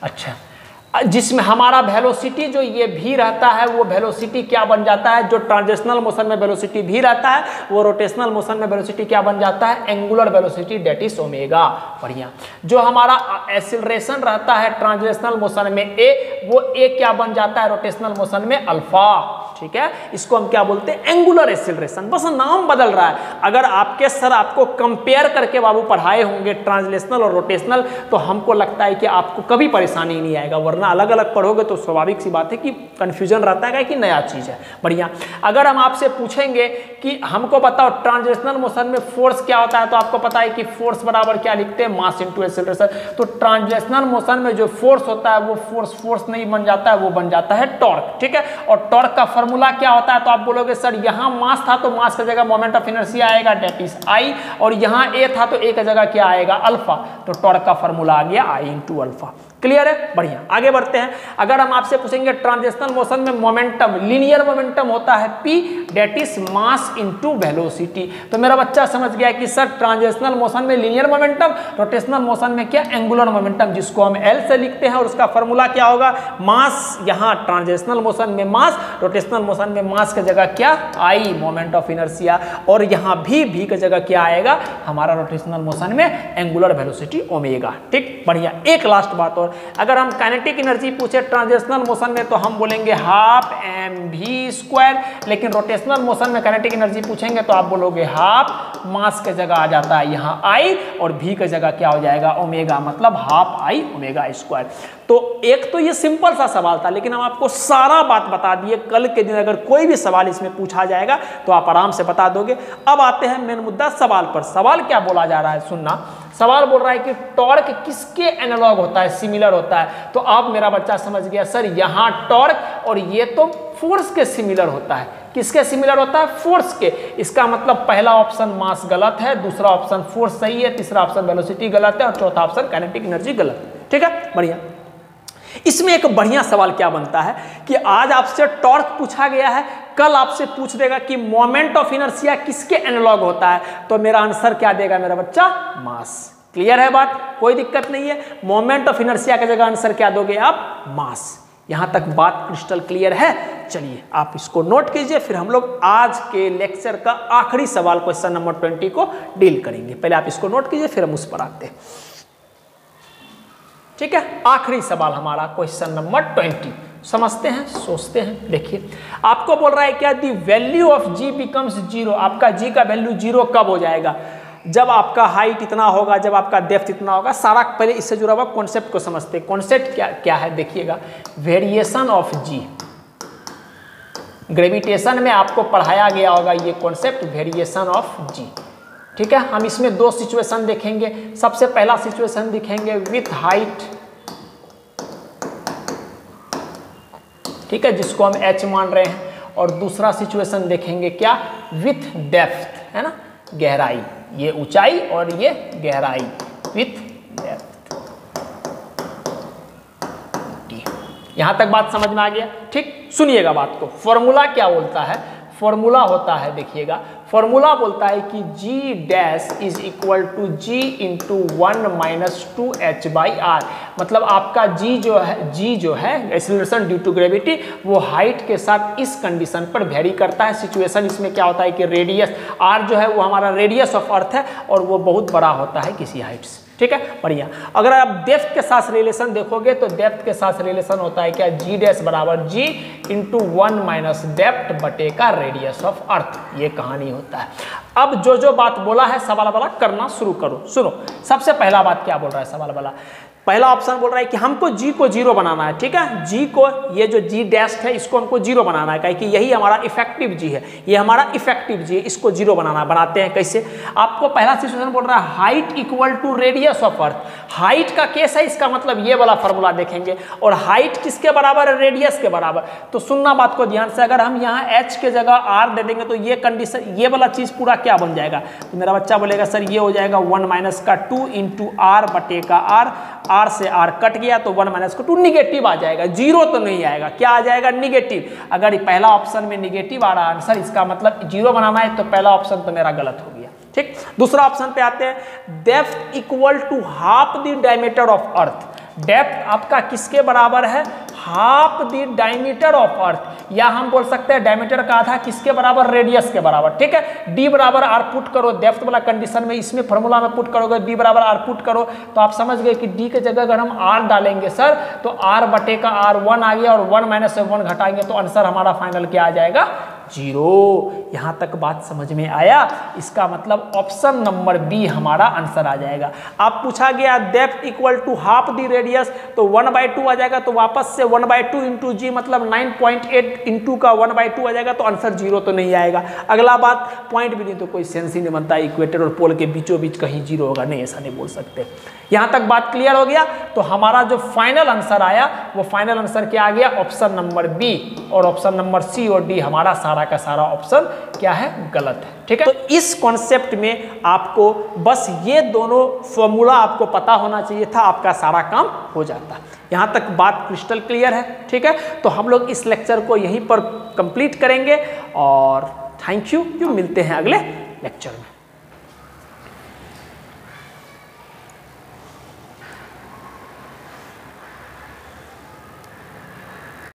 अच्छा, जिसमें हमारा वेलोसिटी जो ये भी रहता है, वो वेलोसिटी क्या बन जाता है, जो ट्रांसलेशनल मोशन में वेलोसिटी भी रहता है, वो रोटेशनल मोशन में वेलोसिटी क्या बन जाता है, angular velocity, that is omega. बढ़िया। जो हमारा एक्सीलरेशन रहता है ट्रांसलेशनल मोशन में ए, वो ए क्या बन जाता है रोटेशनल मोशन में, अल्फा। ठीक है, इसको हम क्या बोलते हैं, एंगुलर एक्सीलरेशन, बस नाम बदल रहा है। अगर आपके सर आपको कंपेयर करके बाबू पढ़ाए होंगे ट्रांसलेशनल और रोटेशनल, तो हमको लगता है कि आपको कभी परेशानी नहीं आएगा, वरना अलग अलग पढ़ोगे तो स्वाभाविक सी बात है कि कंफ्यूजन रहता है कि नया चीज है। बढ़िया। अगर हम आपसे पूछेंगे कि हमको बताओ ट्रांसलेशनल मोशन में फोर्स क्या होता है, तो आपको पता है कि फोर्स बराबर क्या लिखते हैं, मास इनटू एक्सीलरेशन। तो ट्रांसलेशनल मोशन में जो फोर्स होता है वो फोर्स नहीं बन जाता है, वो बन जाता है टॉर्क। ठीक है, और टॉर्क का फॉर्मूला क्या होता है, तो आप बोलोगे सर यहाँ मास था तो मास की जगह मोमेंट ऑफ इनर्शिया आएगा, डेट इज आई, और यहाँ ए था तो ए की जगह क्या आएगा, अल्फा। तो टॉर्क का फॉर्मूला आ गया आई इंटू अल्फा। क्लियर है, बढ़िया। आगे बढ़ते हैं। अगर हम आपसे पूछेंगे ट्रांसलेशनल मोशन में मोमेंटम, लीनियर मोमेंटम होता है P, that is mass into velocity. तो मेरा बच्चा समझ गया कि सर ट्रांसलेशनल मोशन में लीनियर मोमेंटम, रोटेशनल मोशन में क्या, एंगुलर मोमेंटम, जिसको हम L से लिखते हैं, और उसका फॉर्मूला क्या होगा, मास। यहाँ ट्रांसलेशनल मोशन में मास, रोटेशनल मोशन में मास की जगह क्या, I, मोमेंट ऑफ इनर्शिया, और यहाँ भी V की जगह क्या आएगा, हमारा रोटेशनल मोशन में एंगुलर वेलोसिटी ओमेगा। ठीक, बढ़िया। एक लास्ट बात और, अगर हम काइनेटिक एनर्जी पूछे ट्रांसलेशनल मोशन में तो हम बोलेंगे हाफ mv स्क्वायर, लेकिन रोटेशनल मोशन में काइनेटिक एनर्जी पूछेंगे तो आप बोलोगे हाफ मास के जगह आ जाता है यहाँ आई, और v की जगह क्या हो जाएगा ओमेगा, मतलब हाफ आई ओमेगा स्क्वायर। तो एक तो ये सिंपल सा सवाल था, लेकिन हम आपको सारा बात बता दिए। कल के दिन अगर कोई भी सवाल इसमें पूछा जाएगा तो आप आराम से बता दोगे। अब आते हैं मेन मुद्दा सवाल पर। सवाल क्या बोला जा रहा है, सुनना। सवाल बोल रहा है कि टॉर्क किसके एनालॉग होता है, सिमिलर होता है। तो अब मेरा बच्चा समझ गया सर यहाँ टॉर्क और ये तो फोर्स के सिमिलर होता है। किसके सिमिलर होता है, फोर्स के। इसका मतलब पहला ऑप्शन मास गलत है, दूसरा ऑप्शन फोर्स सही है, तीसरा ऑप्शन वेलोसिटी गलत है और चौथा ऑप्शन काइनेटिक एनर्जी गलत है। ठीक है, बढ़िया। इसमें एक बढ़िया सवाल क्या बनता है कि आज आपसे टॉर्क पूछा गया है, कल आपसे पूछ देगा कि मोमेंट ऑफ इनर्शिया किसके एनालॉग होता है, तो मेरा आंसर क्या देगा मेरा बच्चा, मास। क्लियर है बात, कोई दिक्कत नहीं है। मोमेंट ऑफ इनर्शिया की जगह आंसर क्या दोगे आप, मास। यहां तक बात क्रिस्टल क्लियर है। चलिए आप इसको नोट कीजिए, फिर हम लोग आज के लेक्चर का आखिरी सवाल क्वेश्चन नंबर 20 को डील करेंगे। पहले आप इसको नोट कीजिए, फिर हम उस पर आते हैं। ठीक है, आखिरी सवाल हमारा क्वेश्चन नंबर 20, समझते हैं, सोचते हैं। देखिए आपको बोल रहा है क्या, the value of G becomes zero. आपका जी का वैल्यू जीरो कब हो जाएगा, जब आपका हाइट इतना होगा, जब आपका डेप्थ इतना होगा। सारा पहले इससे जुड़ा हुआ कॉन्सेप्ट को समझते हैं। कॉन्सेप्ट क्या है देखिएगा, वेरिएशन ऑफ जी। ग्रेविटेशन में आपको पढ़ाया गया होगा ये कॉन्सेप्ट, वेरिएशन ऑफ जी। ठीक है, हम इसमें दो सिचुएशन देखेंगे। सबसे पहला सिचुएशन दिखेंगे विथ हाइट, ठीक है, जिसको हम h मान रहे हैं, और दूसरा सिचुएशन देखेंगे क्या, विथ डेप्थ, है ना, गहराई। ये ऊंचाई और ये गहराई, विथ डेप्थ। यहां तक बात समझ में आ गया। ठीक, सुनिएगा बात को। फॉर्मूला क्या बोलता है, फॉर्मूला होता है, देखिएगा फॉर्मूला बोलता है कि g dash is equal to g into 1 minus 2h/r। मतलब आपका जी जो है एक्सीलरेशन ड्यू टू ग्रेविटी, वो हाइट के साथ इस कंडीशन पर वेरी करता है। सिचुएशन इसमें क्या होता है कि रेडियस r जो है वो हमारा रेडियस ऑफ अर्थ है, और वो बहुत बड़ा होता है किसी हाइट से। ठीक है, बढ़िया। अगर आप डेप्थ के साथ रिलेशन देखोगे तो डेप्थ के साथ रिलेशन होता है क्या, जी डैश बराबर जी इंटू 1 माइनस डेप्थ बटे का रेडियस ऑफ अर्थ। ये कहानी होता है। अब जो बात बोला है सवाल वाला करना शुरू करो। सुनो, सबसे पहला बात क्या बोल रहा है सवाल वाला, पहला ऑप्शन बोल रहा है कि हमको जी को जीरो बनाना है। ठीक है, जी को, ये जो जी डैश है इसको हमको जीरो बनाना है, क्योंकि कि यही हमारा इफेक्टिव जी है, ये हमारा इफेक्टिव जी है, इसको जीरो बनाना है। बनाते हैं कैसे, आपको पहला सिचुएशन बोल रहा है height equal to radius of earth. Height का केस है, इसका मतलब ये वाला फॉर्मूला देखेंगे, और हाइट किसके बराबर है, रेडियस के बराबर। तो सुनना बात को ध्यान से, अगर हम यहाँ h के जगह r दे देंगे तो ये कंडीशन, ये वाला चीज पूरा क्या बन जाएगा, तो मेरा बच्चा बोलेगा सर ये हो जाएगा 1 माइनस का 2 इंटू r बटे का r से r कट गया तो 1 माइनस का 2 निगेटिव आ जाएगा, जीरो तो नहीं आएगा। क्या आ जाएगा, निगेटिव। अगर पहला ऑप्शन में निगेटिव आ रहा आंसर, इसका मतलब जीरो बनाना है, तो पहला ऑप्शन तो मेरा गलत हो गया। ठीक, दूसरा ऑप्शन पे आते हैं, depth equal to half the diameter of earth. Depth आपका किसके बराबर है, half the diameter of earth, या हम बोल सकते हैं डायमीटर का आधा किसके बराबर, रेडियस के बराबर। ठीक है, डी बराबर आर पुट करो डेप्थ वाला कंडीशन में, इसमें फॉर्मूला में पुट करोगे डी बराबर आर पुट करो, तो आप समझ गए कि डी के जगह अगर हम आर डालेंगे सर, तो आर बटे का आर 1 आ गया, और 1 माइनस से 1 घटाएंगे तो आंसर हमारा फाइनल क्या आ जाएगा, जीरो। यहां तक बात समझ में आया। इसका मतलब ऑप्शन नंबर बी हमारा आंसर आ जाएगा। आप पूछा गया depth equal to half the radius, तो 1/2 आ जाएगा, तो वापस से 1/2 इंटू जी मतलब 9.8 इंटू का 1/2 आ जाएगा, तो आंसर जीरो तो नहीं आएगा। अगला बात, पॉइंट भी नहीं तो कोई सेंस ही नहीं बनता, इक्वेटर और पोल के बीचों बीच कहीं जीरो होगा, नहीं, ऐसा नहीं बोल सकते। यहां तक बात क्लियर हो गया। तो हमारा जो फाइनल आंसर आया, वो फाइनल आंसर क्या आ गया, ऑप्शन नंबर बी, और ऑप्शन नंबर सी और डी हमारा सारा का सारा ऑप्शन क्या है, गलत है। ठीक है, तो इस कॉन्सेप्ट में आपको बस ये दोनों फॉर्मूला आपको पता होना चाहिए था, आपका सारा काम हो जाता। यहां तक बात क्रिस्टल क्लियर है। ठीक है, तो हम लोग इस लेक्चर को यहीं पर कंप्लीट करेंगे, और थैंक यू, मिलते हैं अगले लेक्चर में।